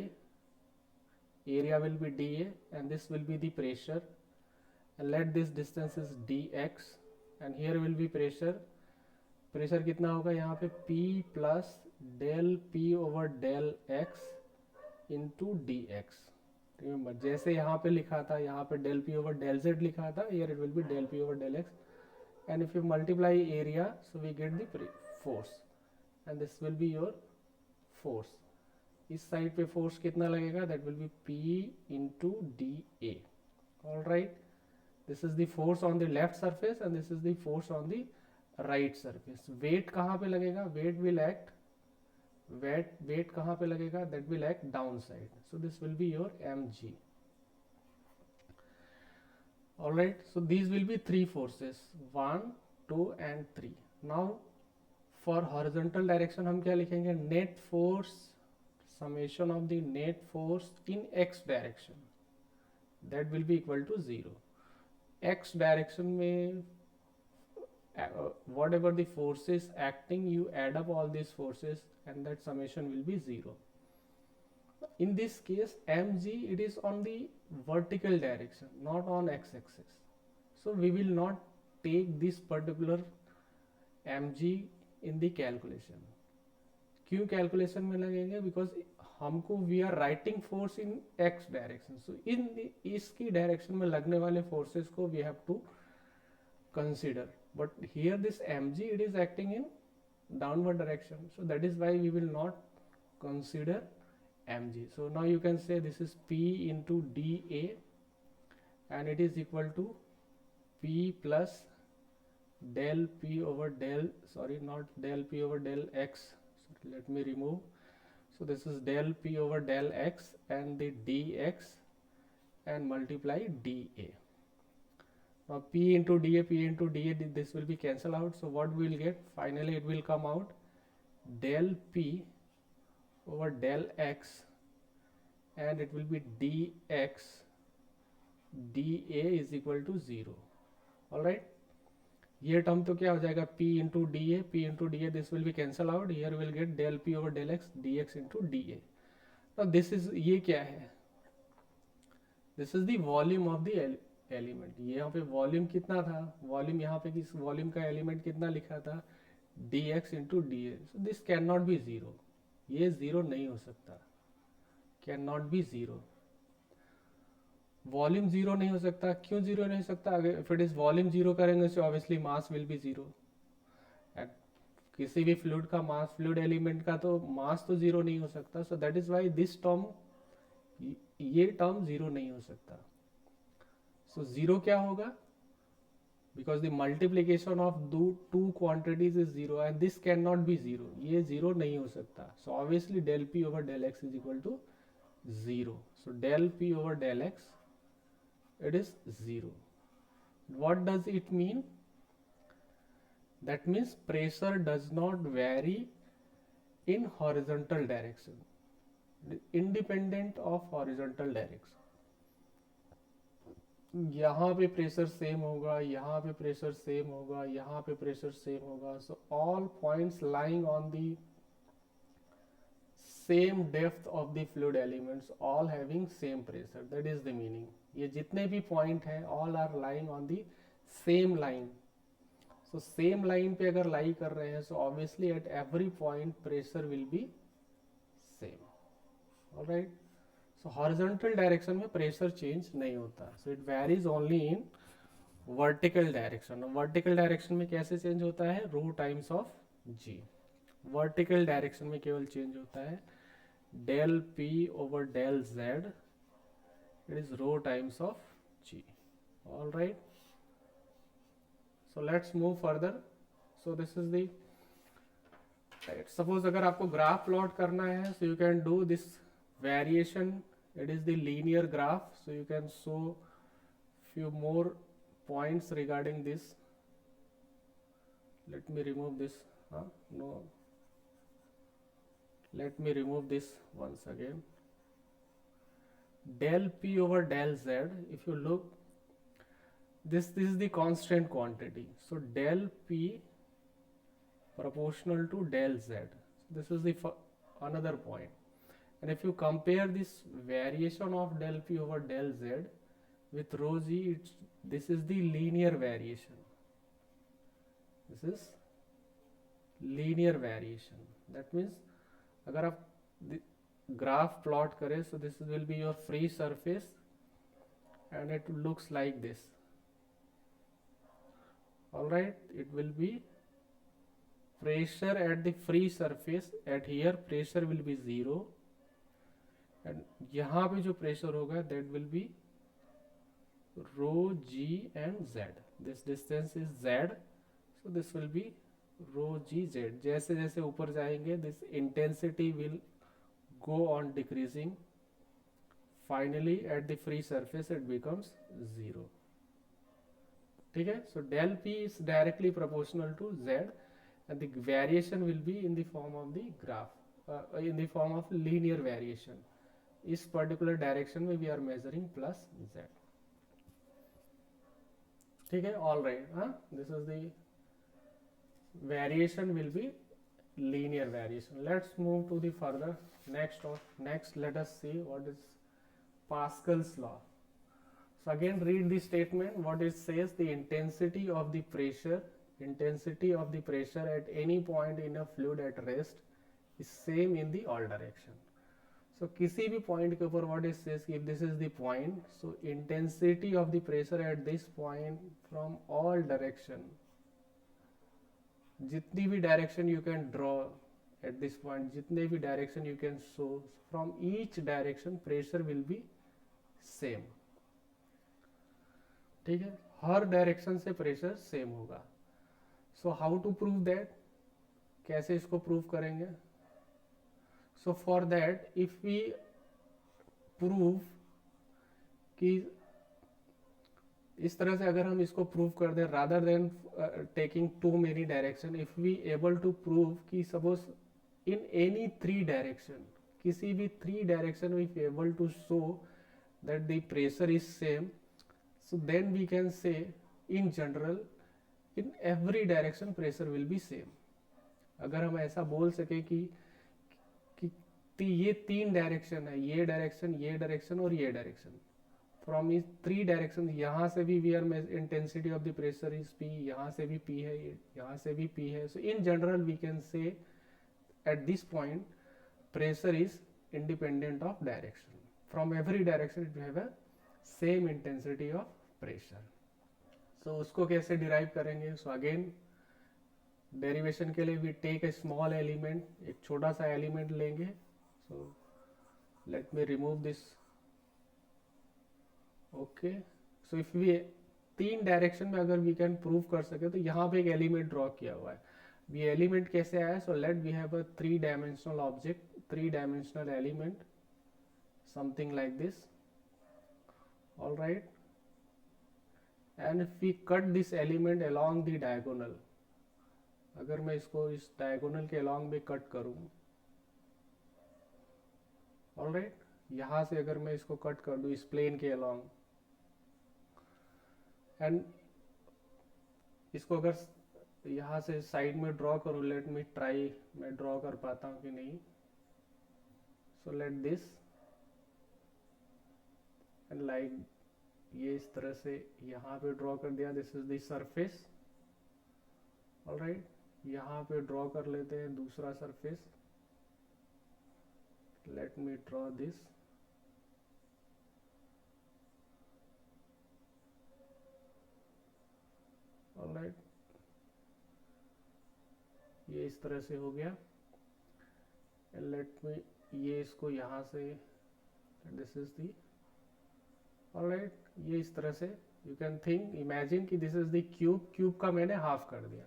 area will be D A, and this will be the pressure, and let this distance is D X, and here will be pressure. Pressure कितना होगा यहाँ पे? P plus del P over del X into D X. Remember जैसे यहाँ पे लिखा था, यहाँ पे del P over del Z लिखा था, here it will be del P over del X, and if you multiply area, so we get the force, and this will be your force. इस साइड पे force कितना लगेगा? that will be P into dA. all right, this is the force on the left surface and this is the force on the right surface. weight कहाँ पे लगेगा? weight कहाँ पे लगेगा? that will act downside, so this will be your mg. Alright, so these will be three forces, 1, 2 and 3. Now for horizontal direction हम क्या लिखेंगे? net force, summation of the net force in x direction, that will be equal to 0. x direction में whatever the forces acting, you add up all these forces and that summation will be 0. In this case mg, it is on the vertical direction, not on x-axis, so we will not take this particular mg in the calculation. क्यों calculation में लगेंगे? Because हमको we are writing force in x direction, so in इसकी direction में लगने वाले forces को we have to consider, but here this mg, it is acting in downward direction, so that is why we will not consider mg. So now you can say this is P into dA, and it is equal to P plus del P over del, sorry not del P over del x, sorry, let me remove. So this is del P over del x and the dx and multiply dA. Now P into dA, this will be cancel out, so what we will get? Finally it will come out del P over del x and it will be dx dA is equal to 0. All right, ये term तो क्या हो जाएगा p into D A, this will be cancel out, here will get del p over del x dx into D A. अब this is, ये क्या है, this is the volume of the element. ये यहाँ पे वॉल्यूम कितना था, volume यहाँ पे किस वॉल्यूम का एलिमेंट कितना लिखा था, dx into D A. So this can not be zero, ये जीरो नहीं हो सकता, can not be zero. Volume zero नहीं हो सकता. क्यों जीरो नहीं हो सकता, अगर if it is volume zero करेंगे तो obviously mass will be zero. किसी भी फ्लूइड का मास, फ्लूइड एलिमेंट का तो मास तो जीरो नहीं हो सकता. So that is why this term, ये टर्म जीरो नहीं हो सकता. सो जीरो क्या होगा, because the multiplication of two quantities is zero and this can not be zero, ये जीरो नहीं हो सकता. So obviously del P over del X is equal to zero. So del P over del X, it is 0. What does it mean? That means pressure does not vary in horizontal direction, independent of horizontal direction. यहाँ पे pressure same होगा, यहाँ पे pressure same होगा, यहाँ पे pressure same होगा. So all points lying on the same depth of the fluid elements all having same pressure, that is the meaning. ये जितने भी पॉइंट हैं all are lying on the same line. So same line पे अगर lie कर रहे हैं, so obviously at every point pressure will be same. Alright, so horizontal direction में प्रेशर चेंज नहीं होता. So it varies only in vertical direction. Vertical direction में कैसे चेंज होता है, rho times of G. Vertical direction में केवल change होता है del P over del Z, it is rho times of g. All right, so let's move further. So this is the right. Suppose अगर आपको graph plot करना है, so you can do this variation, it is the linear graph, so you can show few more points regarding this. Let me remove this, no, let me remove this once again. Del p over del z, if you look, this is the constant quantity. So del p proportional to del z. This is the another point. And if you compare this variation of del p over del z with rho g, this is the linear variation. This is linear variation. That means अगर आप graph plot करें, so this will be your free surface and it looks like this. All right, it will be pressure at the free surface, at here pressure will be 0 and यहाँ पे जो pressure होगा that will be rho g and z. This distance is z, so this will be rho g z. जैसे जैसे ऊपर जाएंगे this intensity will go on decreasing. Finally at the free surface it becomes 0. ठीक है, so del p is directly proportional to z and the variation will be in the form of the graph, in the form of linear variation. इस particular direction में we are measuring plus z. ठीक है, all right, this is the variation will be linear variation. Let's move to the further next let us see what is Pascal's law. So again read the statement. What it says, the intensity of the pressure at any point in a fluid at rest is same in the all direction. So किसी भी point के ऊपर what it says, if this is the point, so intensity of the pressure at this point from all direction, जितनी भी direction you can draw at this point, जितने भी direction you can show, from each direction pressure will be same. ठीक है, हर direction से pressure same होगा. So how to prove that, कैसे इसको प्रूव करेंगे. So for that if we prove कि इस तरह से अगर हम इसको प्रूव कर दें, rather than taking too many direction, if we able to prove कि suppose in any three direction, किसी भी three direction if able to show that the pressure is same, so then we can say in general in every direction pressure will be same. अगर हम ऐसा बोल सके कि ये तीन डायरेक्शन है, ये डायरेक्शन और ये डायरेक्शन, फ्रॉम इस थ्री डायरेक्शन, यहाँ से भी we are intensity of the pressure is P, यहाँ से भी पी है, यहाँ से भी पी है. So in general we can say at this point pressure is independent of direction. From every direction it will have a same intensity of pressure. So उसको कैसे derive करेंगे? So again derivation के लिए we take a small element, एक छोटा सा element लेंगे. So let me remove this. Okay. So if we तीन डायरेक्शन में अगर वी कैन प्रूव कर सके तो यहाँ पे एक एलिमेंट ड्रॉ किया हुआ है. ये एलिमेंट कैसे आया? So let we have a three dimensional object, three dimensional element, something like this. All right. And if we cut this element along the diagonal, अगर मैं इसको इस डायगोनल के अलोंग में कट करूं, ऑल राइट, यहाँ से अगर मैं इसको कट कर दूं इस प्लेन के अलोंग, एंड इसको अगर यहाँ से साइड में ड्रॉ करूँ, लेट मी ट्राई, मैं ड्रॉ कर पाता हूँ कि नहीं. So let this and like ये इस तरह से यहाँ पे ड्रॉ कर दिया. This is the surface. Alright, यहाँ पे ड्रॉ कर लेते हैं दूसरा surface. Let me draw this. Alright, ये इस तरह से हो गया. लेट मी ये इसको यहाँ से, दिस इज दी. ऑलराइट, ये इस तरह से यू कैन थिंक, इमेजिन कि this is the cube. Cube का मैंने हाफ कर दिया.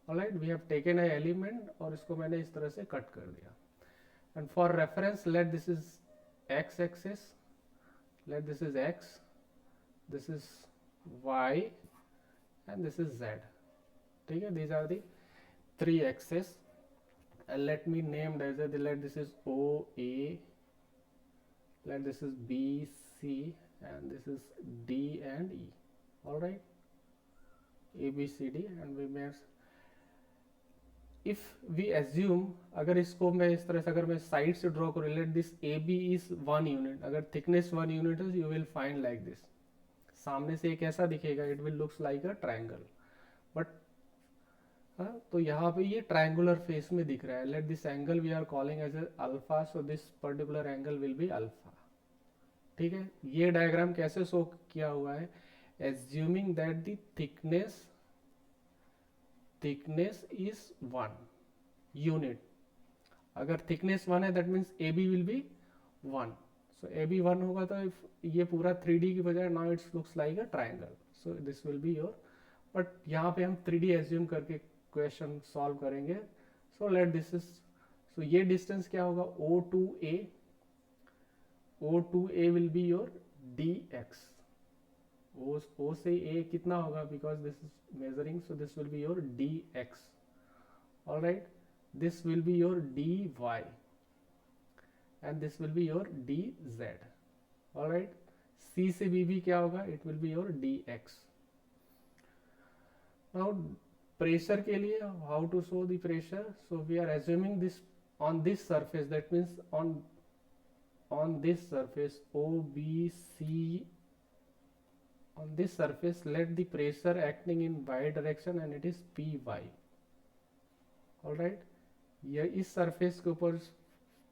Alright, we have taken a element और इसको मैंने इस तरह से कट कर दिया. And for reference let this is X axis, let this is X, this is Y and this is Z. ठीक है, these are the three axes, and let me name as a, let this is OA, let this is BC, and this is D and E. All right, ABCD, and we may, if we assume, अगर इसको मैं इस तरह से अगर मैं side से draw करूँ, let this AB is 1 unit, अगर thickness 1 unit है, you will find like this. सामने से एक ऐसा दिखेगा, it will looks like a triangle, but तो यहाँ पे ये ट्रायंगुलर फेस में दिख रहा है. Let this angle we are calling as alpha, so this particular angle will be alpha. ठीक है, ये डायग्राम कैसे शो किया हुआ है? Assuming that the thickness is 1 unit. अगर थिकनेस 1 है that means A B will be 1. सो ए बी 1 होगा तो ये पूरा 3D की बजाय now it's looks like a triangle. So this will be your, but यहाँ पे हम 3D एज्यूम करके क्वेश्चन सॉल्व करेंगे. सो लेट दिस इज, सो ये डिस्टेंस क्या होगा? O2A. O2A will be your dx. O से A कितना होगा? Because this is measuring, so this will be your dx. All right, this will be your dy and this will be your dz. All right, C से B भी क्या होगा? It will be your dx. Now pressure के लिए, how to show the pressure? So we are assuming this on this surface, that means on this surface OBC, on this surface let the pressure acting in y direction and it is Py. all right, ये इस surface के ऊपर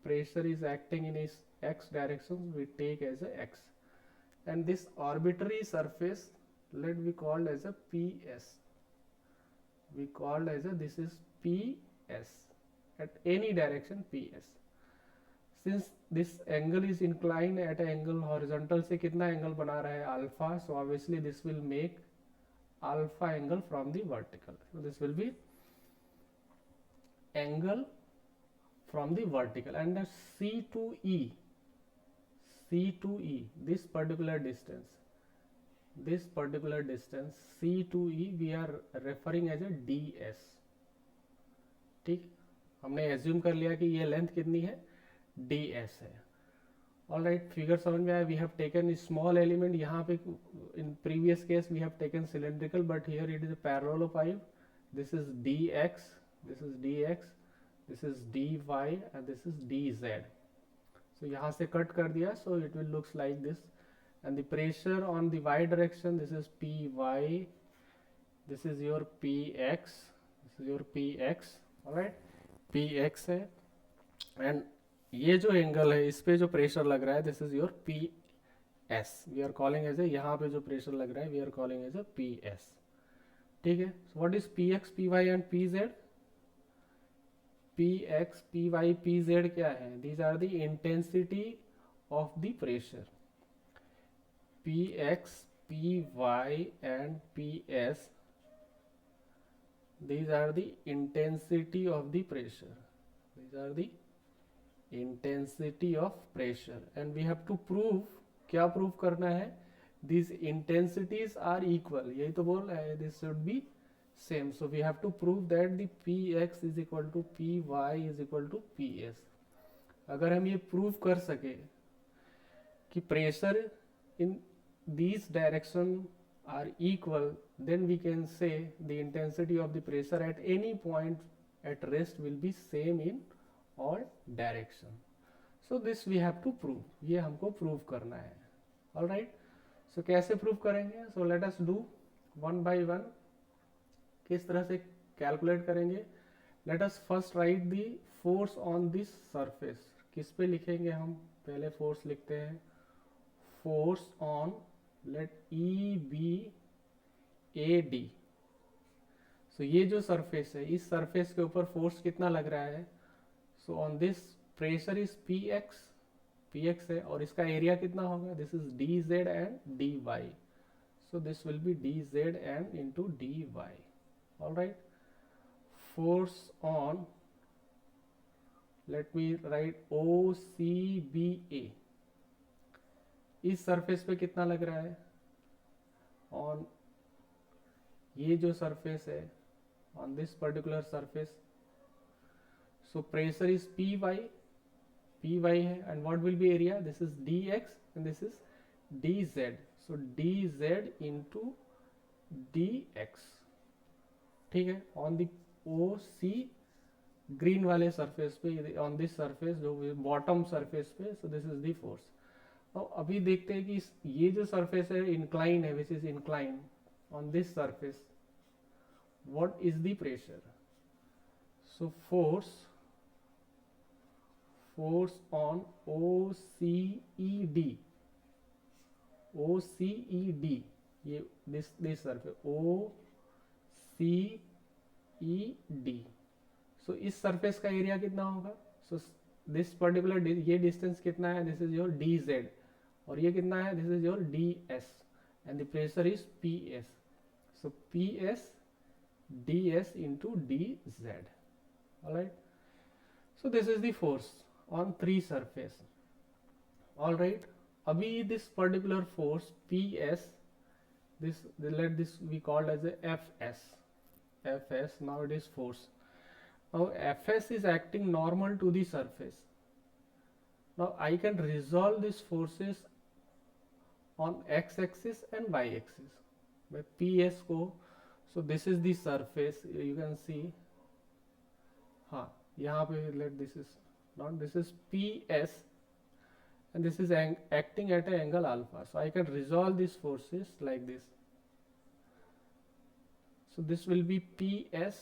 pressure is acting in is x direction, we take as a x, and this arbitrary surface let be called as a PS. We called as a, this is PS, at any direction PS. Since this angle is inclined at an angle horizontal से कितना angle बना रहा है? Alpha. so obviously this will make alpha angle from the vertical. So this will be angle from the vertical, and the C to E, this particular distance C to E we are referring as a ds. ठीक, हमने assume कर लिया कि ये length कितनी है, ds है। Alright, figure समझ में आया। We have taken small element, यहाँ पे in previous case we have taken cylindrical, but here it is a parallelepiped. This is dx, this is dx, this is dy and this is dz। So यहाँ से cut कर दिया, so it will looks like this. And the pressure on the y direction, this is py, this is your px, this is your px। Alright, px है। And ये जो angle है इस पे जो प्रेशर लग रहा है, this is your P S, we are calling as A, यहाँ पे जो प्रेशर लग रहा है we are calling as A P S. ठीक है, what is P X, P Y and P Z? P X, P Y, P Z क्या है? These are the intensity of the pressure. P X, P Y and P S, these are the intensity of the pressure, these are the intensity of pressure and we have to prove, क्या prove करना है? these intensities are equal, यही तो बोल रहा है, this should be same, so we have to prove that the px is equal to py is equal to ps। अगर हम ये प्रूव कर सके कि pressure in these direction are equal, then we can say the intensity of the pressure at any point at rest will be same in all direction। so this we have to prove, ये हमको prove करना है। all right, so कैसे prove करेंगे? so let us do one by one, किस तरह से calculate करेंगे? let us first write the force on this surface। किस पे लिखेंगे हम? पहले force लिखते हैं, force on, let E be AD। सो ये जो सरफेस है, इस सरफेस के ऊपर फोर्स कितना लग रहा है? So on this pressure is px है, और इसका एरिया कितना होगा? This is dz and dy, so this will B dz and into dy। Alright, force on, let me right OCBA, इस सरफेस पे कितना लग रहा है? ऑन ये जो सरफेस है, on this particular surface, so pressure is py है, and what will B area? This is dx and this is dz, so dz into dx। ठीक है, ऑन द OC ग्रीन वाले सरफेस पे, on this surface जो bottom surface पे, सो this is the force. अब अभी देखते हैं कि ये जो सरफेस है इंक्लाइन है, which is incline on this surface, what is the pressure? so force on OCED, ये this surface OCED, so इस surface का एरिया कितना होगा? so this particular ये distance कितना है? this is your dz, और ये कितना है? this is your ds, and the pressure is ps, so ps ds into dz। alright, so this is the force on three surface। alright, abhi this particular force ps, let this be called as a fs, now it is force। now fs is acting normal to the surface। now I can resolve these forces on x axis and y axis by ps को, so this is the surface, you can see, हाँ यहाँ पे let this is not, this is ps and this is acting at an angle alpha, so I can resolve these forces like this, so this will be ps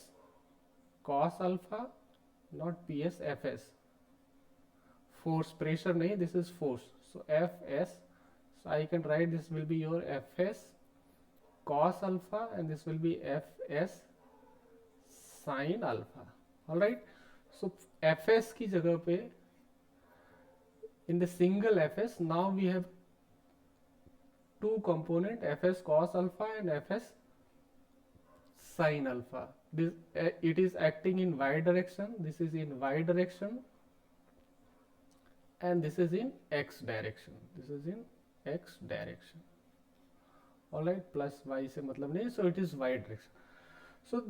cos alpha, not ps fs, force pressure नहीं, this is force, so fs, so I can write this will be your fs cos alpha and this will be fs sin alpha। alright, so fs की जगह पे in the single fs, now we have two component, fs cos alpha and fs sin alpha। this it is acting in y direction, this is in y direction and this is in x direction, this is in x direction। alright, plus y से मतलब नहीं, so it is y direction। so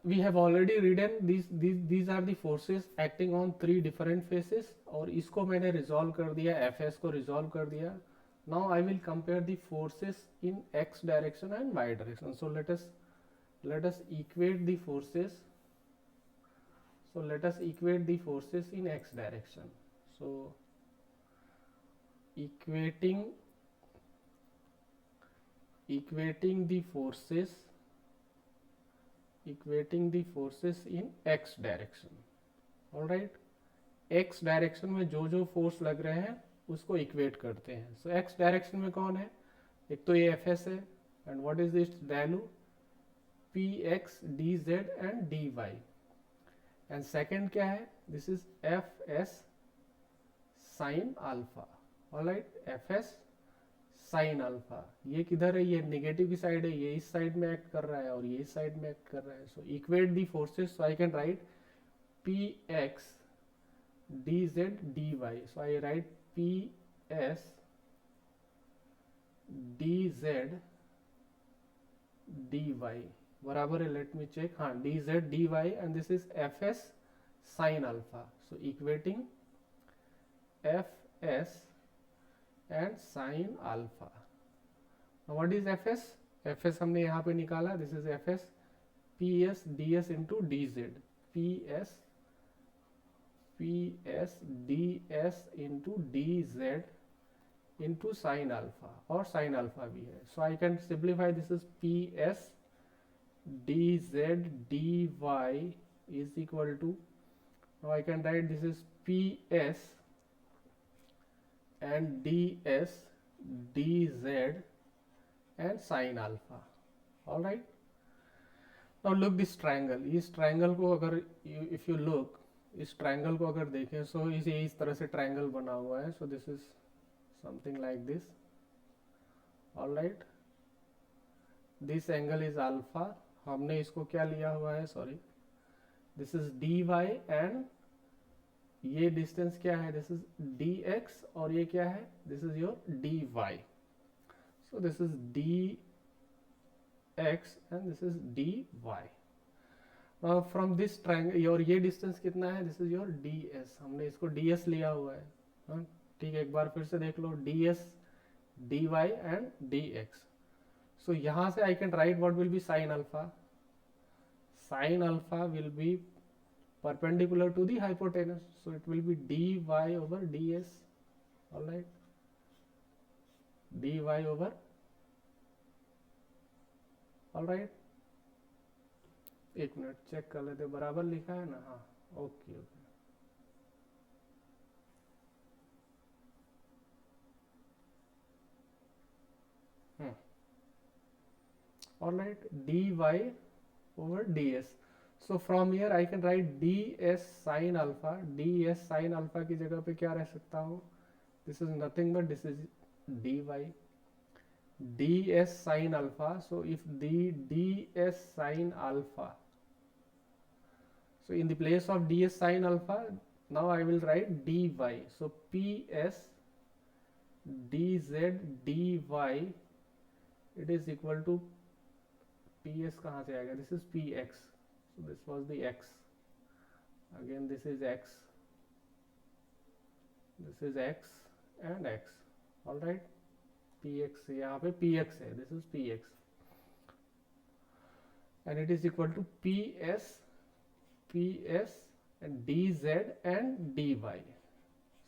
we have already written these are the forces acting on 3 different faces, और इसको मैंने resolve कर दिया, Fs को resolve कर दिया. Now I will compare the forces in x direction and y direction. So let us equate the forces. So let us equate the forces in x direction. So equating the forces in x direction. Alright, x direction में जो जो force लग रहे हैं उसको equate करते हैं. सो x direction में कौन है? एक तो ये Fs है, and what is this value? Px dz and dy. And second क्या है? This is Fs sine alpha. Alright, Fs sine alpha. ये किधर है? ये नेगेटिव की साइड है, ये इस साइड में एक्ट कर रहा है और ये इस साइड में एक्ट कर रहा है. So equate the forces. So I can write Px dz dy. So I write Ps dz dy बराबर है, लेट मी चेक, हाँ, dz dy and this is Fs sin alpha. So equating Fs and sin alpha. Now what is Fs? Fs हमने यहाँ पे निकाला, this is Fs Ps ds into dz. Ps ds into dz into sin alpha, और sin alpha भी है. So I can simplify, this is Ps dz dy is equal to, now I can write this is Ps and ds dz and sin alpha. All right, now look this triangle. इस triangle को अगर if you look, इस triangle को अगर देखें, सो इस तरह से ट्रायंगल बना हुआ है. सो this is something like this. Alright, this angle is alpha. हमने इसको क्या लिया हुआ है? Sorry, this is dy and ये डिस्टेंस क्या है? दिस इज dx और ये क्या है? This is your dy. So this is dx and this is dy. From this triangle, और ये डिस्टेंस कितना है? This is your ds. हमने इसको ds लिया हुआ है. ठीक है, एक बार फिर से देख लो, ds dy and dx. So यहाँ से I can write what will be sine alpha. Sine alpha will be perpendicular to the hypotenuse, so it will be dy over ds. Alright, dy over. Alright, एक minute check कर लेते, बराबर लिखा है ना? हाँ, okay okay. Alright, dy over ds. So from here I can write ds sin alpha. ds sin alpha की जगह पे क्या रह सकता हूँ? This is nothing but this is dy. ds sin alpha. So if the ds sin alpha, so in the place of ds sin alpha, now I will write dy. So Ps dz dy, it is equal to Ps कहाँ से आएगा? This is Px. So this was the x. Again this is x. This is x and x. All right. Px यहाँ पे Px है. This is Px. And it is equal to Ps and dz and dy.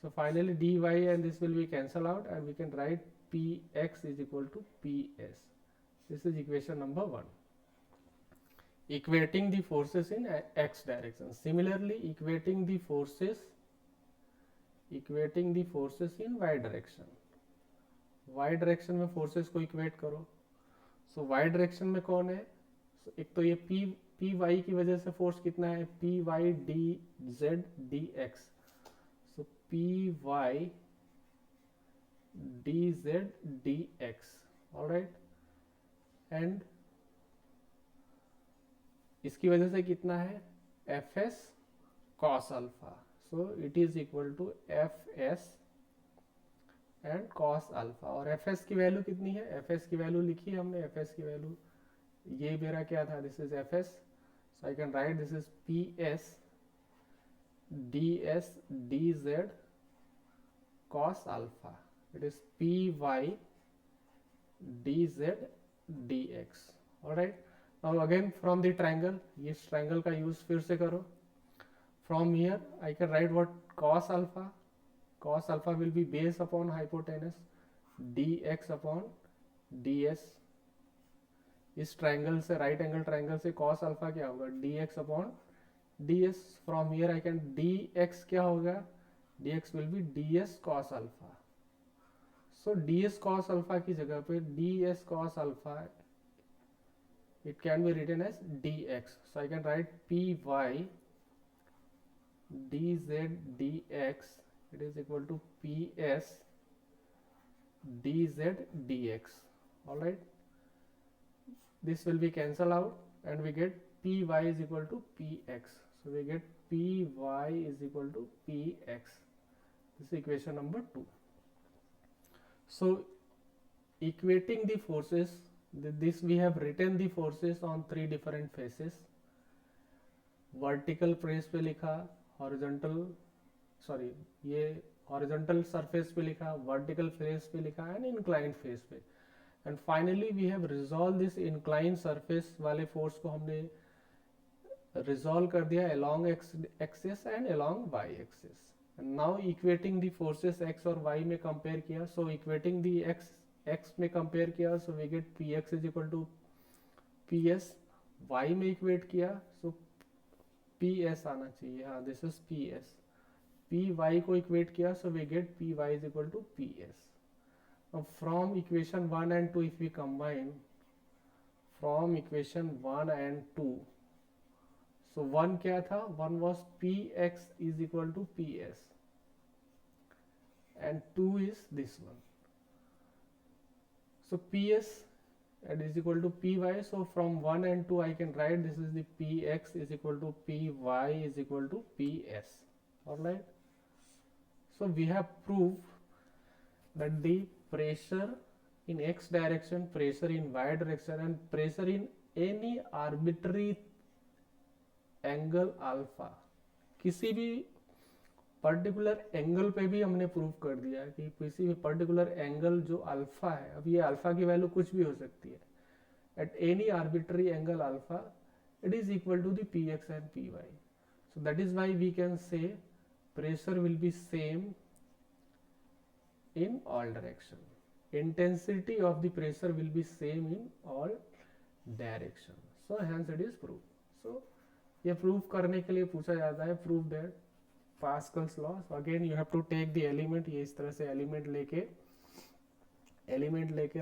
So finally dy and this will be cancelled out and we can write Px is equal to Ps. This is equation number 1. Equating the forces in x direction. Similarly, equating the forces in y direction. y direction में forces को equate करो. So y direction में कौन है? So एक तो ये py की वजह से force कितना है? py dz dx. So py dz dx. All right, and इसकी वजह से कितना है? Fs cos alpha. So it is equal to Fs and cos alpha. और Fs की वैल्यू कितनी है? Fs की वैल्यू लिखी हमने. Fs की वैल्यू ये मेरा क्या था? This is Fs. So I can write this is PS ds dz cos alpha. It is py dz dx. Alright. Now again from the triangle, इस triangle का use फिर से करो. From here I can write what cos alpha. Cos alpha will be base upon hypotenuse dx upon ds. इस triangle से, right angle triangle से cos alpha क्या होगा, dx upon ds. From here I can dx क्या होगा, dx will be ds cos alpha. So ds cos alpha की जगह पे ds cos alpha it can be written as dx. So I can write py dz dx it is equal to ps dz dx. All right, this will be cancel out and we get py is equal to px. So we get py is equal to px. This is equation number 2. So equating the forces, this we have written the forces on 3 different faces. Vertical press पे लिखा, horizontal ये horizontal surface पे लिखा, vertical face पे लिखा and inclined face पे. And finally we have resolve this incline surface वाले force को हमने रिजॉल्व कर दिया along axis and along Y axis. Now equating the forces X और वाई में कंपेयर किया. सो इक्वेटिंग द एक्स में कंपेयर किया, so we get P X is equal to P S. Y में इक्वेट किया, so P S आना चाहिए. हाँ, this is P S. P Y को इक्वेट किया, so we get P Y is equal to P S. From equation 1 and 2 if we combine, from equation 1 and 2, so 1 क्या था, 1 was px is equal to ps and 2 is this one. So ps and is equal to py. So from 1 and 2 I can write this is the px is equal to py is equal to ps. Alright, so we have proved that the pressure in x direction, pressure in y direction and pressure in any arbitrary angle alpha, किसी भी particular angle पे भी हमने prove कर दिया कि किसी भी पर्टिकुलर एंगल जो अल्फा है, अब ये अल्फा की वैल्यू कुछ भी हो सकती है, at any arbitrary angle alpha it is equal to the px and py. So that is why we can say pressure will be same in all direction. Intensity of the pressure will be same in all direction. So hence it is proved. So ये prove करने के लिए पूछा जाता है, prove that Pascal's law. So again you have to take the element, ये इस तरह से एलिमेंट लेके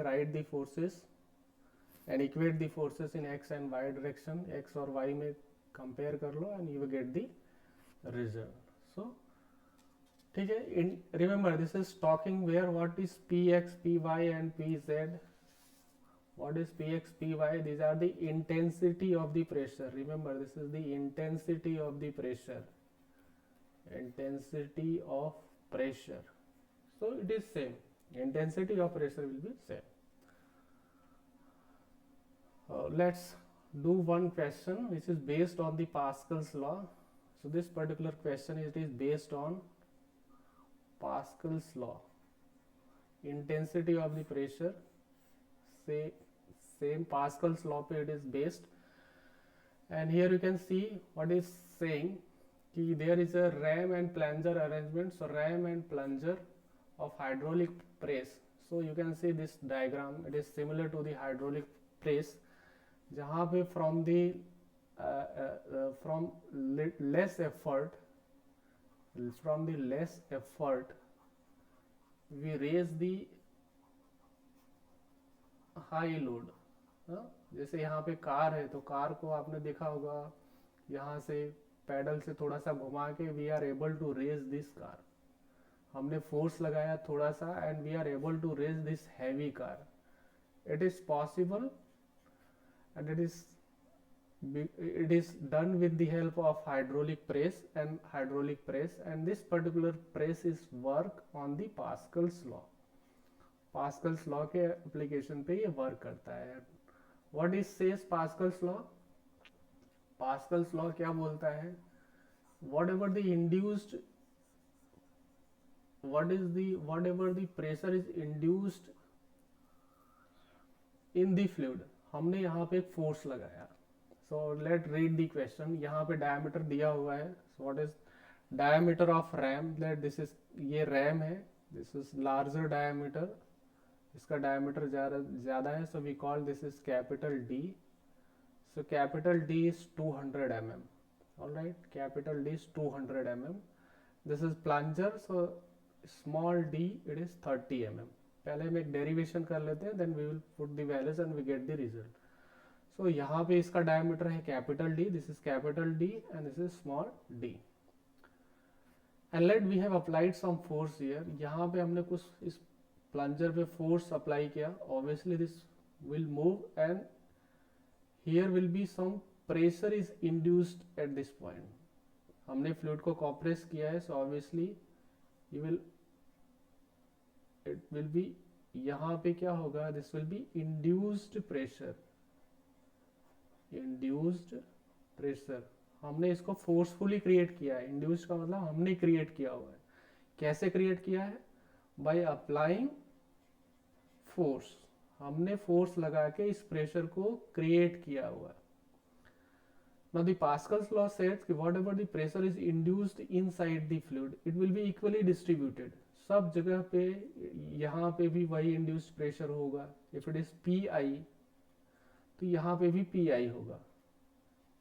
write the forces and equate the forces in X and Y direction. X और वाई में कंपेयर कर लो and you will get the result. सो ठीक है, remember this is talking where what is P X P Y and P Z. What is px py? These are the intensity of the pressure. Remember, this is the intensity of the pressure. Intensity of pressure. So it is same. Intensity of pressure will be same. Let's do one question which is based on the Pascal's law. So this particular question it is based on Pascal's law. Intensity of the pressure. Say same Pascal's law पे it is based, and here you can see what is saying कि there is a ram and plunger arrangement. So ram and plunger of hydraulic press. So you can see this diagram, it is similar to the hydraulic press, जहाँ पे from less effort we raise the high load. जैसे यहाँ पे car है, तो car को आपने देखा होगा यहाँ से पैडल से थोड़ा सा घुमा के we are able to raise this car. हमने फोर्स लगाया थोड़ा सा and we are able to raise this heavy car. It is possible and it is done with the help of hydraulic press, and this particular press is work on the Pascal's law. Pascal's law के application पे ये work करता है. What is says Pascal's law? Pascal's law क्या बोलता है, whatever the induced whatever the pressure is induced in the fluid, हमने यहाँ पे एक फोर्स लगाया. So let read the question. यहाँ पे डायमीटर दिया हुआ है. So what is diameter of ram? Let this is, ये रैम है, दिस इज लार्जर डायमीटर, इसका डायमीटर ज़्यादा है, so we call this is capital D. So capital D is 200 mm. Alright, capital D is 200 mm. This is plunger, so small D it is 30 mm. पहले हम एक derivation कर लेते हैं, then we will put the values and we get the result. So यहाँ पे इसका diameter है capital D, this is capital D and this is small D. And let we have applied some force here. यहाँ पे हमने कुछ इस plunger पे फोर्स अप्लाई किया. Obviously this will move and here will be some pressure is induced at this point. हमने fluid को compress किया है, so obviously you will, it will B, यहाँ पे क्या होगा, this will be induced pressure. Induced pressure, हमने इसको फोर्सफुली क्रिएट किया है. इंड्यूस्ड का मतलब हमने क्रिएट किया हुआ है. कैसे क्रिएट किया है? By applying force. हमने फोर्स लगा के इस प्रेशर को क्रिएट किया हुआ है. Now the Pascal's law says कि whatever the pressure is induced inside the fluid, it will be equally distributed. सब जगह पे, यहाँ पे भी वही इंड्यूस्ड प्रेशर होगा. If it is P I, तो यहाँ पे भी पी आई होगा.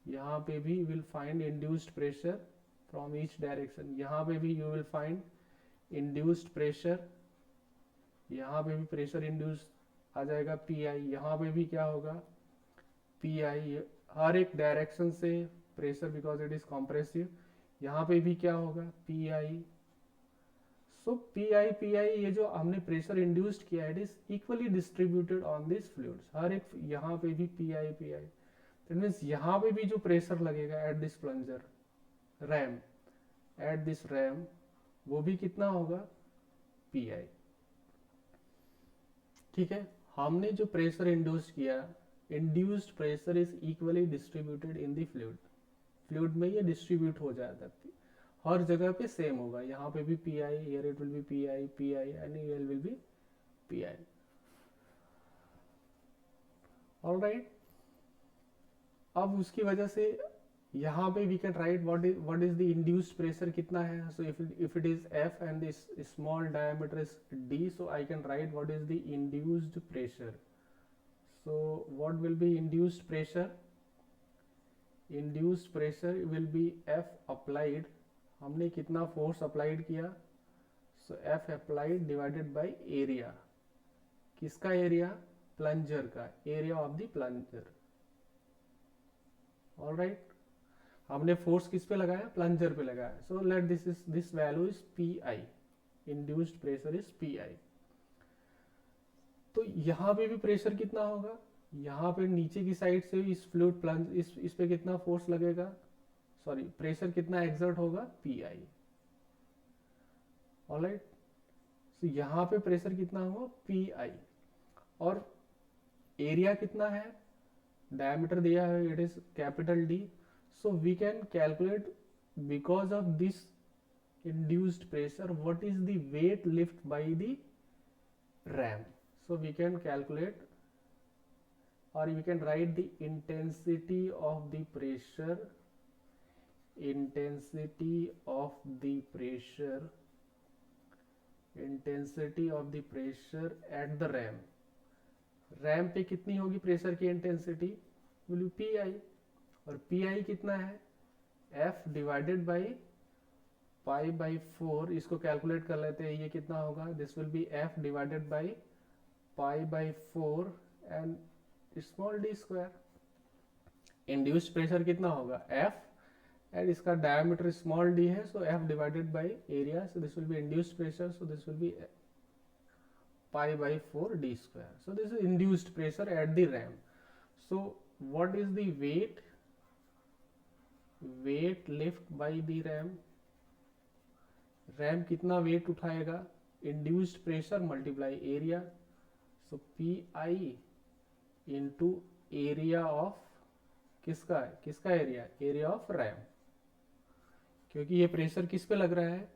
यहाँ पे भी will find induced pressure from each direction. यहाँ पे भी you will find induced pressure. यहाँ पे भी प्रेशर इंड्यूस्ड आ जाएगा पी आई. यहाँ पे भी क्या होगा, पी आई. हर एक डायरेक्शन से pressure, because it is compressive. यहाँ पे भी क्या होगा, पी आई. सो पी आई ये जो हमने प्रेशर इंड्यूस्ड किया है, it is equally distributed on this fluids. हर एक, यहाँ पे भी पी आई. दैट मीन्स यहाँ पे भी जो प्रेशर लगेगा at this plunger RAM, at this RAM, वो भी कितना होगा, पी आई. ठीक है. हमने जो प्रेशर इंड्यूस किया, induced pressure is equally distributed in the fluid. Fluid में ये डिस्ट्रीब्यूट हो जाता है, हर जगह पे सेम होगा. यहाँ पे भी P I, here it will be P I and here will be P I. Alright. अब उसकी वजह से यहाँ पे we can write what is the induced pressure कितना है. So if it is F and this small diameter is D, so I can write what is the induced pressure. So what will be induced pressure? Induced pressure will be F applied. हमने कितना force applied किया, सो F applied divided by area. किसका area, plunger का area of the plunger. Alright, हमने force किस पे लगाया, plunger पे लगाया. So let this value is P I. Induced pressure is P I. तो यहाँ पे भी प्रेशर कितना होगा, यहाँ पे नीचे की साइड से इस फ्लूइड प्लंज, इस पे कितना फोर्स लगेगा, सॉरी प्रेशर कितना एक्सर्ट होगा, पी आई. ऑलराइट. सो यहाँ पे प्रेशर कितना होगा, पी आई. और एरिया कितना है, डायमीटर दिया है, it is capital D. So we can calculate, because of this induced pressure, what is the weight lift by the ram. So we can calculate, or we can write the intensity of the pressure, intensity of the pressure, intensity of the pressure at the ram. Ram पे कितनी होगी pressure की intensity, will be P I. और P I कितना है, F divided by pi by 4. इसको calculate कर लेते हैं, ये कितना होगा, this will be F divided by pi by 4 and small D square. Induced pressure कितना होगा, एफ, एंड इसका डायमीटर स्मॉल डी है, so F divided by area. So this will be induced pressure, so this will B pi by 4 D square. So this is induced pressure at the RAM. So what is the weight lift by the RAM. RAM कितना wait उठाएगा, induced pressure multiply area. So P I into area of किसका है, किसका area, area of RAM, क्योंकि ये pressure किस पे लग रहा है,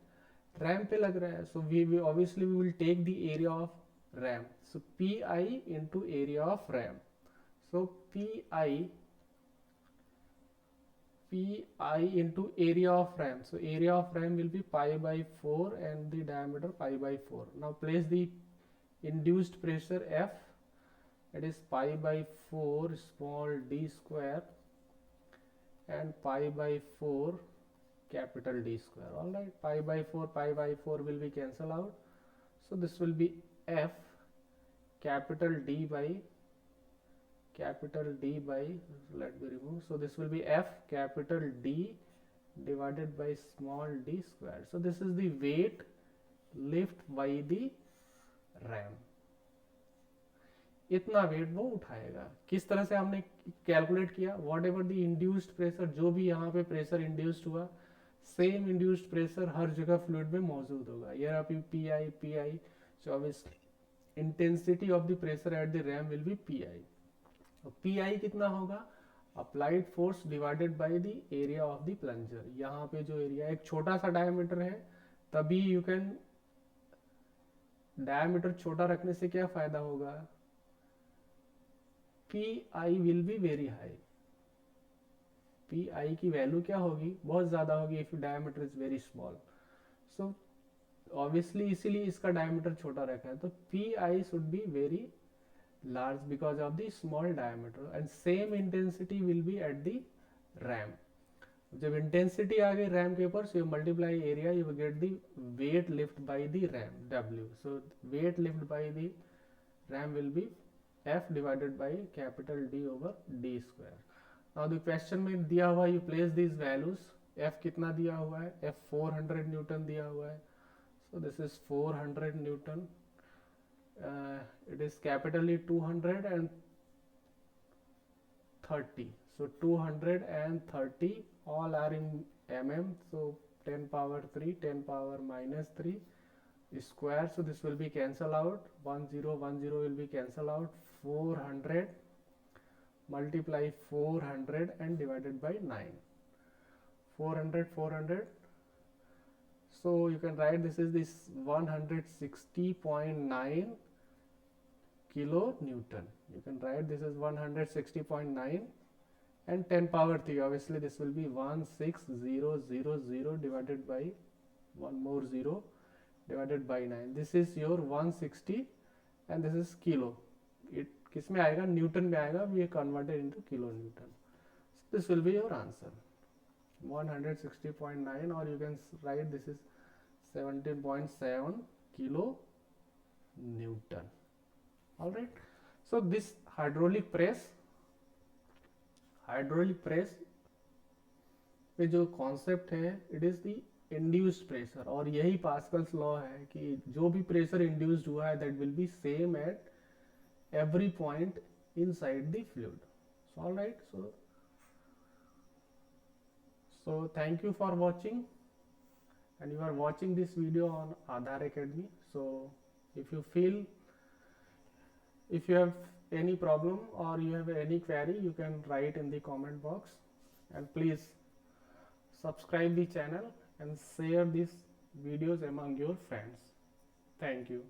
रैम पे लग रहा है. So we obviously we will take the area of ram. So P I into area of ram. So pi into area of RAM. So area of RAM will be pi by 4 and the diameter pi by 4. Now place the induced pressure F, it is pi by 4 small d square and pi by 4 capital D square. Alright, pi by 4 will be cancel out. So this will be F capital D by, let me remove, so this will be F capital D divided by small d square. So this is the weight lift by the RAM. इतना wait वो उठाएगा. किस तरह से हमने calculate किया, what ever the induced pressure, जो भी यहाँ पे प्रेशर इंड्यूस्ड हुआ, सेम इंड्यूस्ड प्रेशर हर जगह फ्लूइड में मौजूद होगा. यहाँ पे P I 24, intensity of the pressure at the RAM will be P I. P I कितना होगा, applied force divided by the area of the plunger. यहाँ पे जो एरिया, एक छोटा सा डायमीटर है, तभी यू कैन, डायमीटर छोटा रखने से क्या फायदा होगा, P I will be very high. P I की वैल्यू क्या होगी, बहुत ज्यादा होगी if diameter is very small. So obviously इसीलिए इसका डायमीटर छोटा रखा है. तो P I should be very large because of the small diameter and same intensity will be at the RAM. जब intensity आ गई RAM के ऊपर, so you multiply area, you will get the weight lift by the RAM W. So weight lift by the RAM will be F divided by capital D over D square. Now the question में दिया हुआ, you place these values. F कितना दिया हुआ है, F 400 Newton दिया हुआ है. So this is 400 Newton. It is capitally 230. So 230 all are in mm. So 10 power 3, 10 power minus 3 square. So this will be cancel out. 1010 will be cancel out. 400 multiply 400 and divided by 9. 400. So you can write this is this 160.9 kilo Newton. You can write this is 160.9 and 10 power 3. Obviously this will be 16000 divided by one more 0 divided by 9. This is your 160 and this is kilo. It किस में आएगा, Newton में आएगा. We converted into kilo Newton. So this will be your answer, 160.9, or you can write this is 17.7 kilo Newton. All right. So this hydraulic press पे जो concept है, it is the induced pressure. और यही Pascal's law है कि जो भी pressure induced हुआ है that will be same at every point inside the fluid. So all right, so thank you for watching, and you are watching this video on Aadhaar Academy. So if you have any problem or you have any query, you can write in the comment box, and please subscribe the channel and share these videos among your friends. Thank you.